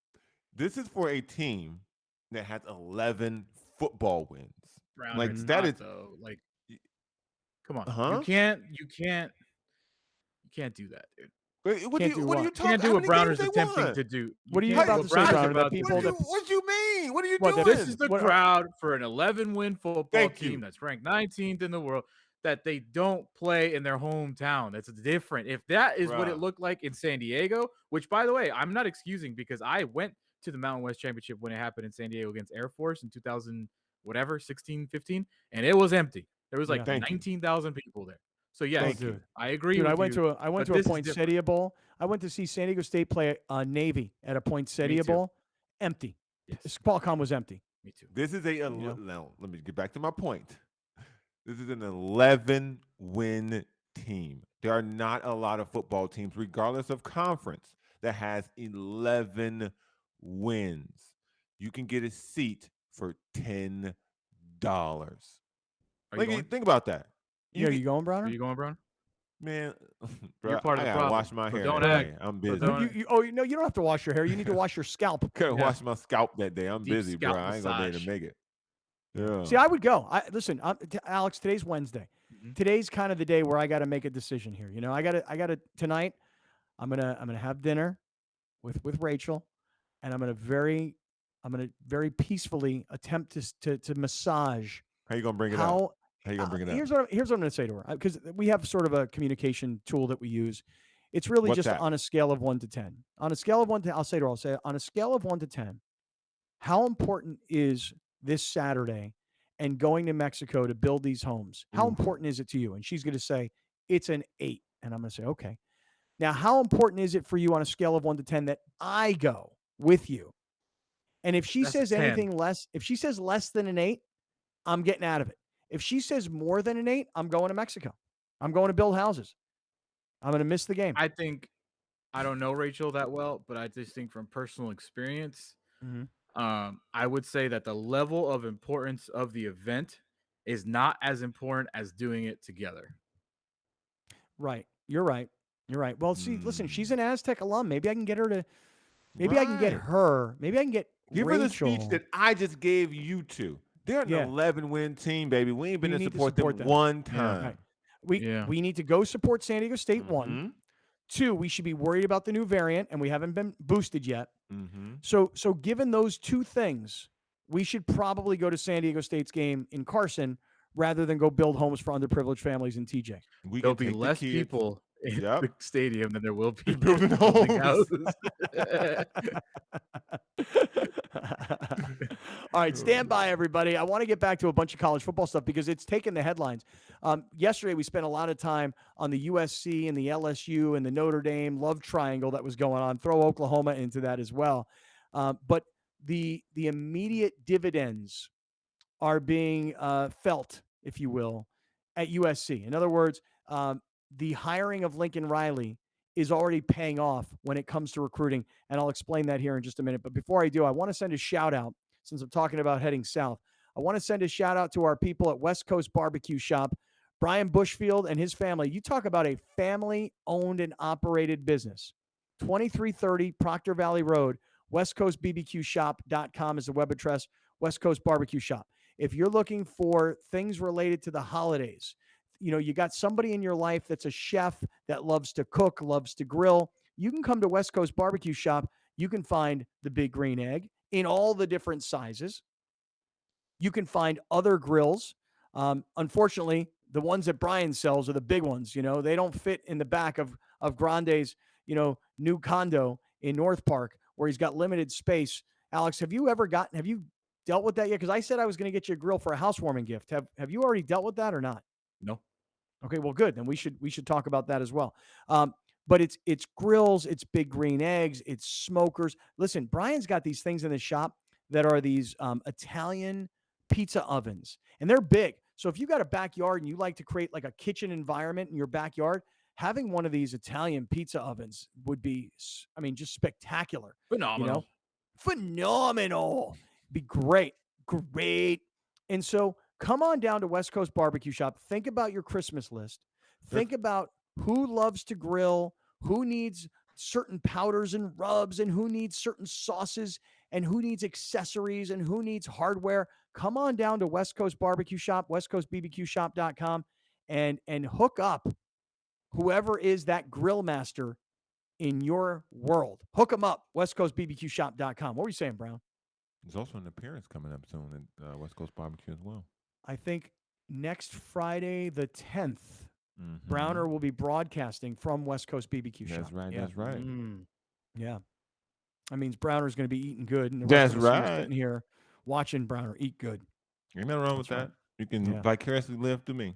This is for a team that has 11 football wins. Brown, like it's that not, is though. Like, come on. Huh? You can't do that, dude. What are you talking? You can't do what Browners attempting to do. What are you about to say, Browner? What you mean? What are you What, doing? This is the What- crowd for an 11-win football Thank you. team that's ranked 19th in the world that they don't play in their hometown. That's different. If that is what it Bruh. looked like in San Diego, which, by the way, I'm not excusing because I went to the Mountain West Championship when it happened in San Diego against Air Force in 2000, whatever, 16, 15, and it was empty. There was like Yeah. Thank you. 19,000 people there. So yes, Thank you. I agree Dude, with I went you. to a but this is different. poinsettia bowl. I went to see San Diego State play Navy at a poinsettia too. bowl. Empty. Yes. Qualcomm was empty. Me too. This is a know? now. Let me get back to my point. This is an 11-win team. There are not a lot of football teams, regardless of conference, that has 11 wins. You can get a seat for $10. Are you going? Think about that. Are you going, Browner? Are you going, Brown? Man, bro, You're part of I the gotta problem. wash my So hair. don't that act. day. I'm So busy. don't- You don't have to wash your hair. You need to wash your scalp. Couldn't Yeah. wash my scalp that day. I'm Deep busy, bro. scalp I ain't gonna be able massage. to make it. Yeah. See, I would go. Listen, Alex. Today's Wednesday. Mhm. Today's kind of the day where I got to make a decision here. You know, I got to tonight. I'm gonna have dinner with Rachel, and I'm gonna very peacefully attempt to massage How you gonna bring it up? how. How you gonna bring it up? Here's what I'm going to say to her, because we have sort of a communication tool that we use. It's really What's just that? on a scale of 1 to 10. On a scale of 1 to, I'll say to her, I'll say on a scale of 1 to 10, how important is this Saturday and going to Mexico to build these homes? How important is it to you? And she's going to say it's an 8, and I'm going to say okay. Now, how important is it for you on a scale of 1 to 10 that I go with you? And if she That's a says 10. anything less, if she says less than an 8, I'm getting out of it. If she says more than an 8, I'm going to Mexico. I'm going to build houses. I'm going to miss the game. I don't know Rachel that well, but I just think from personal experience, Mhm. I would say that the level of importance of the event is not as important as doing it together. Right. You're right. You're right. Well, see, listen, she's an Aztec alum. Maybe I can get her to. Maybe I can get Right. her. Maybe I can get Give Rachel. her the speech that I just gave you two. They're an Yeah. 11-win team, baby. We ain't been We to need to support support them them. one Yeah. time. Right. We Yeah. we need to go support San Diego State. One, Mhm. two. We should be worried about the new variant, and we haven't been boosted yet. Mhm. So given those two things, we should probably go to San Diego State's game in Carson rather than go build homes for underprivileged families in TJ. We There'll can be take the less kids. people in Yep. the stadium than there will be Building building homes. houses. All right, stand by, everybody. I want to get back to a bunch of college football stuff because it's taken the headlines. Yesterday, we spent a lot of time on the USC and the LSU and the Notre Dame love triangle that was going on. Throw Oklahoma into that as well. But the immediate dividends are being felt, if you will, at USC. In other words, the hiring of Lincoln Riley is already paying off when it comes to recruiting. And I'll explain that here in just a minute. But before I do, I want to send a shout out, since I'm talking about heading south. I want to send a shout out to our people at West Coast Barbecue Shop, Brian Bushfield and his family. You talk about a family owned and operated business. 2330 Proctor Valley Road, westcoastbbqshop.com is the web address, West Coast Barbecue Shop. If you're looking for things related to the holidays, you know, you got somebody in your life that's a chef that loves to cook, loves to grill, you can come to West Coast Barbecue Shop. You can find the Big Green Egg in all the different sizes. You can find other grills. Unfortunately, the ones that Brian sells are the big ones. You know, they don't fit in the back of Grande's, new condo in North Park where he's got limited space. Alex, have you dealt with that yet? Because I said I was going to get you a grill for a housewarming gift. Have you already dealt with that or not? No. Okay, well, good. Then we should talk about that as well. But it's grills, it's Big Green Eggs, it's smokers. Listen, Brian's got these things in the shop that are these Italian pizza ovens, and they're big. So if you got a backyard and you like to create like a kitchen environment in your backyard, having one of these Italian pizza ovens would be, just spectacular. Phenomenal. Phenomenal. Be great. And so come on down to West Coast Barbecue Shop. Think about your Christmas list. Think about who loves to grill, who needs certain powders and rubs, and who needs certain sauces, and who needs accessories, and who needs hardware. Come on down to West Coast Barbecue Shop, westcoastbbqshop.com, and hook up whoever is that grill master in your world. Hook them up, westcoastbbqshop.com. What were you saying, Brown? There's also an appearance coming up soon at West Coast Barbecue as well. I think next Friday, the 10th, Browner will be broadcasting from West Coast BBQ Shop. That's right. That's right. Yeah. That means Browner's going to be eating good. And the That's rest of us right. sitting here watching Browner eat good. Ain't nothing wrong with that. You can vicariously live through me.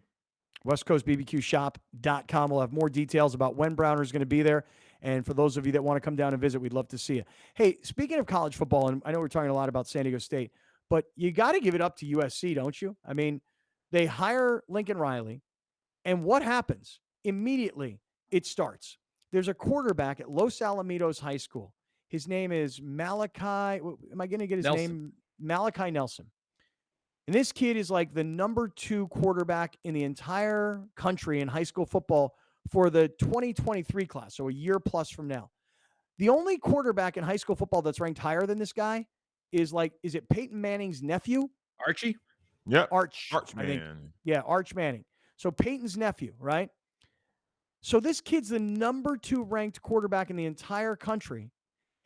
WestCoastBBQShop.com. We'll have more details about when Browner's going to be there. And for those of you that want to come down and visit, we'd love to see you. Hey, speaking of college football, and I know we're talking a lot about San Diego State, but you got to give it up to USC, don't you? I mean, they hire Lincoln Riley, and what happens? Immediately, it starts. There's a quarterback at Los Alamitos High School. His name is Malachi. Am I going to get his name? Malachi Nelson. And this kid is like the number 2 quarterback in the entire country in high school football for the 2023 class, so a year plus from now. The only quarterback in high school football that's ranked higher than this guy is it Peyton Manning's nephew? Archie? Yep. Arch Manning. Yeah, Arch Manning. So Peyton's nephew, right? So this kid's the number 2 ranked quarterback in the entire country,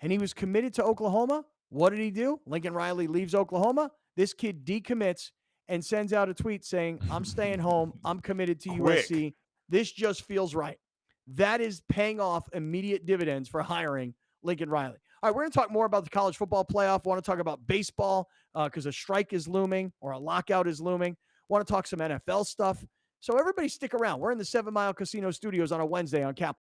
and he was committed to Oklahoma. What did he do? Lincoln Riley leaves Oklahoma. This kid decommits and sends out a tweet saying, I'm staying home. I'm committed to USC. This just feels right. That is paying off immediate dividends for hiring Lincoln Riley. All right, we're going to talk more about the college football playoff. Want to talk about baseball because a strike is looming or a lockout is looming. Want to talk some NFL stuff. So everybody stick around. We're in the 7 Mile Casino Studios on a Wednesday on Cap.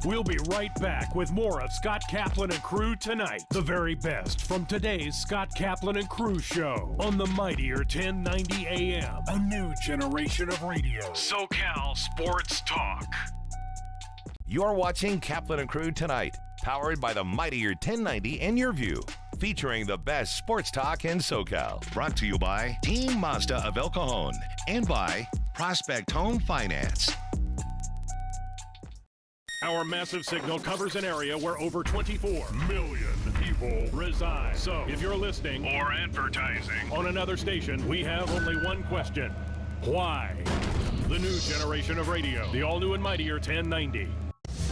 We'll be right back with more of Scott Kaplan and Crew tonight. The very best from today's Scott Kaplan and Crew show on the mightier 1090 AM. A new generation of radio. SoCal Sports Talk. You're watching Kaplan and Crew tonight, powered by the mightier 1090 and Your View, featuring the best sports talk in SoCal. Brought to you by Team Mazda of El Cajon and by Prospect Home Finance. Our massive signal covers an area where over 24 million people reside. So, if you're listening or advertising on another station, we have only one question. Why? The new generation of radio. The all-new and mightier 1090.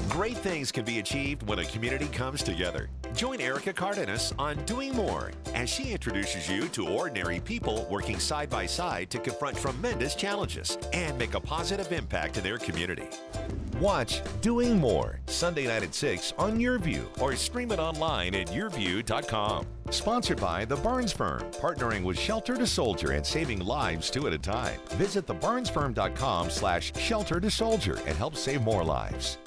Great things can be achieved when a community comes together. Join Erica Cardenas on Doing More as she introduces you to ordinary people working side by side to confront tremendous challenges and make a positive impact in their community. Watch Doing More Sunday night at 6 on Your View or stream it online at yourview.com. Sponsored by The Barnes Firm, partnering with Shelter to Soldier and saving lives 2 at a time. Visit thebarnesfirm.com/shelter to soldier and help save more lives.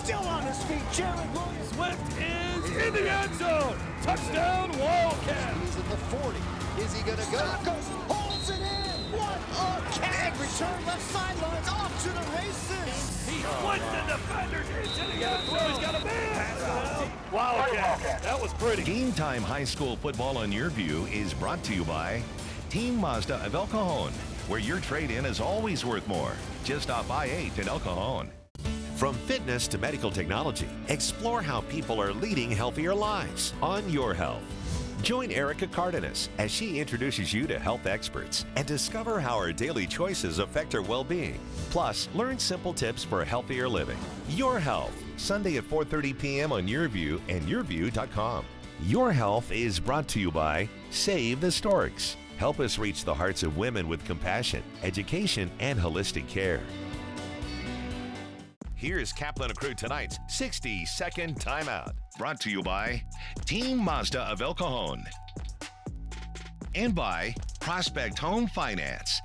Still on his feet, Jared Williams Swift is in the end zone. Touchdown, Wildcat. He's at the 40. Is he going to go? Goes, holds it in. What a catch. Return left sidelines off to the races. He flipped the defenders into the end zone. He's got a man. Pass it out. Wildcat. That was pretty. Game Time High School Football on Your View is brought to you by Team Mazda of El Cajon, where your trade-in is always worth more. Just off I-8 in El Cajon. From fitness to medical technology, explore how people are leading healthier lives on Your Health. Join Erica Cardenas as she introduces you to health experts and discover how our daily choices affect our well-being. Plus, learn simple tips for healthier living. Your Health, Sunday at 4:30 p.m. on Your View and yourview.com. Your Health is brought to you by Save the Storks. Help us reach the hearts of women with compassion, education, and holistic care. Here's Kaplan and Crew tonight's 60-second timeout. Brought to you by Team Mazda of El Cajon and by Prospect Home Finance.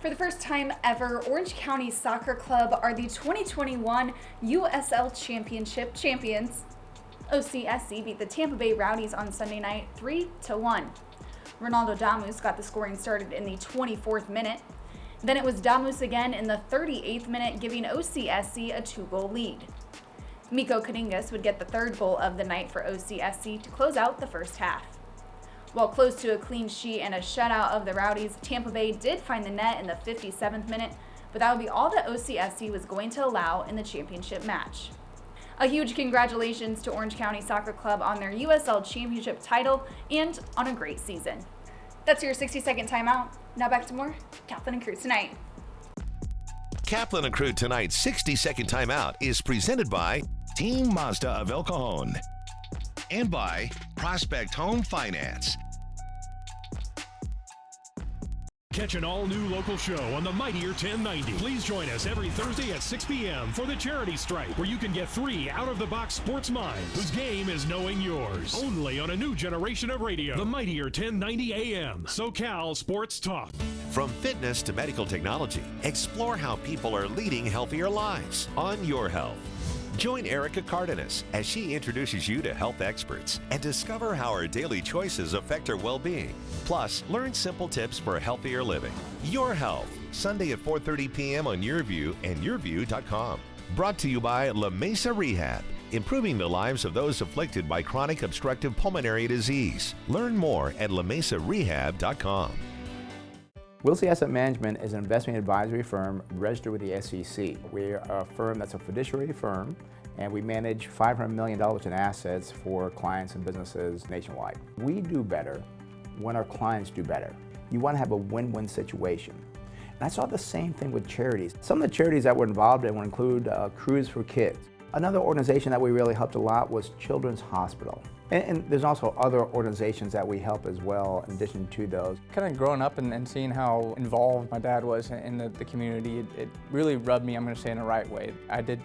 For the first time ever, Orange County Soccer Club are the 2021 USL Championship champions. OCSC beat the Tampa Bay Rowdies on Sunday night 3-1. Ronaldo Damus got the scoring started in the 24th minute. Then it was Damus again in the 38th minute, giving OCSC a 2-goal lead. Miko Kaningas would get the 3rd goal of the night for OCSC to close out the first half. While close to a clean sheet and a shutout of the Rowdies, Tampa Bay did find the net in the 57th minute, but that would be all that OCSC was going to allow in the championship match. A huge congratulations to Orange County Soccer Club on their USL Championship title and on a great season. That's your 60-second timeout. Now back to more Kaplan and Crew tonight. Kaplan and Crew tonight's 60-second timeout is presented by Team Mazda of El Cajon and by Prospect Home Finance. Catch an all-new local show on the Mightier 1090. Please join us every Thursday at 6 p.m. for the Charity Stripe, where you can get 3 out-of-the-box sports minds whose game is knowing yours. Only on a new generation of radio, the Mightier 1090 AM, SoCal Sports Talk. From fitness to medical technology, explore how people are leading healthier lives on Your Health. Join Erica Cardenas as she introduces you to health experts and discover how our daily choices affect our well-being. Plus, learn simple tips for a healthier living. Your Health, Sunday at 4:30 p.m. on YourView and YourView.com. Brought to you by La Mesa Rehab, improving the lives of those afflicted by chronic obstructive pulmonary disease. Learn more at LaMesaRehab.com. Wilsey Asset Management is an investment advisory firm registered with the SEC. We're a firm that's a fiduciary firm, and we manage $500 million in assets for clients and businesses nationwide. We do better when our clients do better. You want to have a win-win situation. And I saw the same thing with charities. Some of the charities that we're involved in would include Cruise for Kids. Another organization that we really helped a lot was Children's Hospital. And there's also other organizations that we help as well in addition to those. Kind of growing up and seeing how involved my dad was in the community, it really rubbed me, I'm going to say, in the right way. I did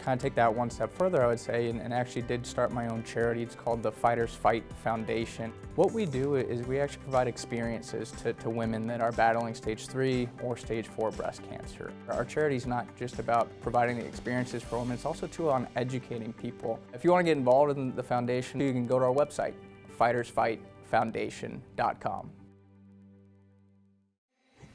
kind of take that one step further, I would say, and actually did start my own charity. It's called the Fighters Fight Foundation. What we do is we actually provide experiences to women that are battling stage 3 or stage 4 breast cancer. Our charity is not just about providing the experiences for women, it's also too on educating people. If you want to get involved in the foundation, you can go to our website, fightersfightfoundation.com.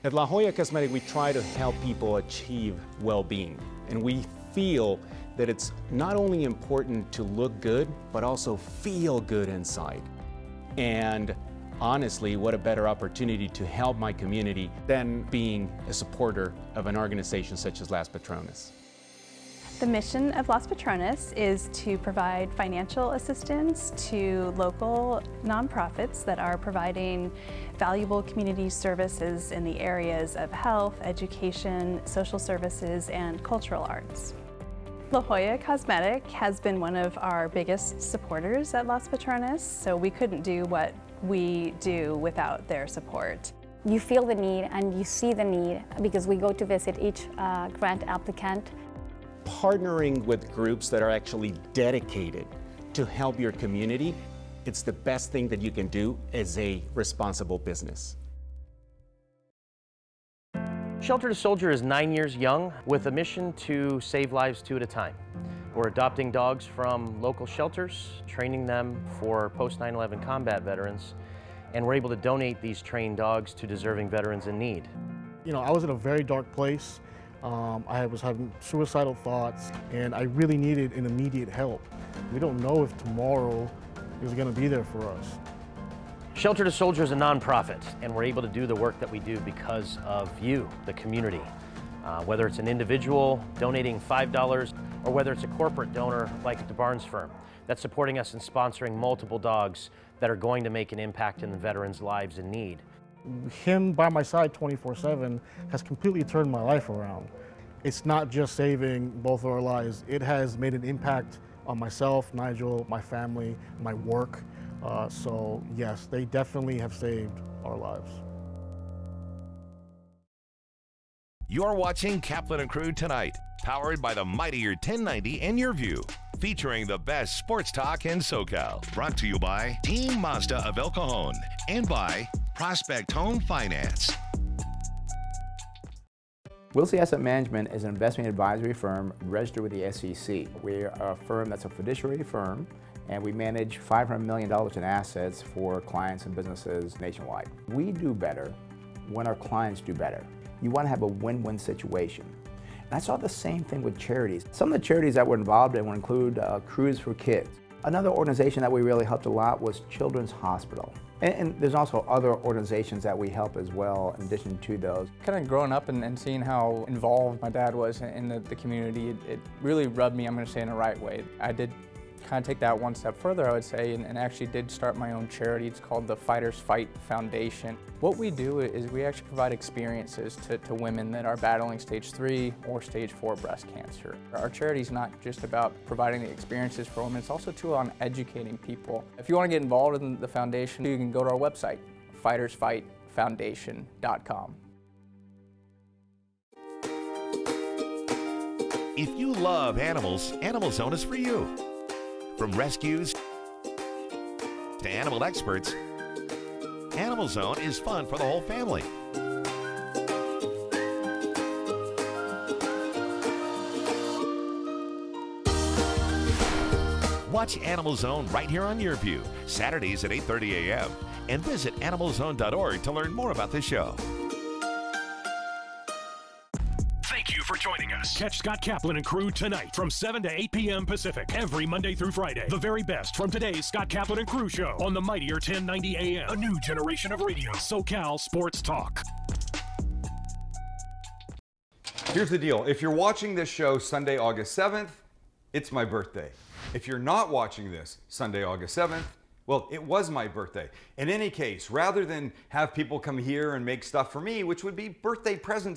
At La Jolla Cosmetic, we try to help people achieve well-being, and we feel that it's not only important to look good, but also feel good inside. And honestly, what a better opportunity to help my community than being a supporter of an organization such as Las Patronas. The mission of Las Patronas is to provide financial assistance to local nonprofits that are providing valuable community services in the areas of health, education, social services, and cultural arts. La Jolla Cosmetic has been one of our biggest supporters at Las Patronas, so we couldn't do what we do without their support. You feel the need and you see the need because we go to visit each grant applicant. Partnering with groups that are actually dedicated to help your community, it's the best thing that you can do as a responsible business. Shelter to Soldier is 9 years young with a mission to save lives 2 at a time. We're adopting dogs from local shelters, training them for post 9/11 combat veterans, and we're able to donate these trained dogs to deserving veterans in need. You know, I was in a very dark place. I was having suicidal thoughts, and I really needed an immediate help. We don't know if tomorrow is going to be there for us. Shelter to Soldier is a nonprofit, and we're able to do the work that we do because of you, the community. Whether it's an individual donating $5 or whether it's a corporate donor like the Barnes firm that's supporting us and sponsoring multiple dogs that are going to make an impact in the veterans' lives in need. Him by my side 24/7 has completely turned my life around. It's not just saving both of our lives, it has made an impact on myself, Nigel, my family, my work. So yes, they definitely have saved our lives. You're watching Kaplan and Crew Tonight, powered by the Mightier 1090 and YourView, featuring the best sports talk in SoCal. Brought to you by Team Mazda of El Cajon and by Prospect Home Finance. Wilsey Asset Management is an investment advisory firm registered with the SEC. We're a firm that's a fiduciary firm, and we manage $500 million in assets for clients and businesses nationwide. We do better when our clients do better. You want to have a win-win situation. And I saw the same thing with charities. Some of the charities that we're involved in would include Cruise for Kids. Another organization that we really helped a lot was Children's Hospital. And there's also other organizations that we help as well in addition to those. Kind of growing up and seeing how involved my dad was in the community, it really rubbed me, I'm going to say, in the right way. I did kind of take that one step further, I would say, and actually did start my own charity. It's called the Fighters Fight Foundation. What we do is we actually provide experiences to women that are battling stage 3 or stage 4 breast cancer. Our charity is not just about providing the experiences for women, it's also too on educating people. If you want to get involved in the foundation, you can go to our website, fightersfightfoundation.com. If you love animals, Animal Zone is for you. From rescues to animal experts, Animal Zone is fun for the whole family. Watch Animal Zone right here on your view, Saturdays at 8:30 a.m. and visit animalzone.org to learn more about the show. Thank you for joining us. Catch Scott Kaplan and crew tonight from 7 to 8 p.m. Pacific every Monday through Friday. The very best from today's Scott Kaplan and crew show on the mightier 1090 AM. A new generation of radio. SoCal Sports Talk. Here's the deal. If you're watching this show Sunday, August 7th, it's my birthday. If you're not watching this Sunday, August 7th, well, it was my birthday. In any case, rather than have people come here and make stuff for me, which would be birthday presents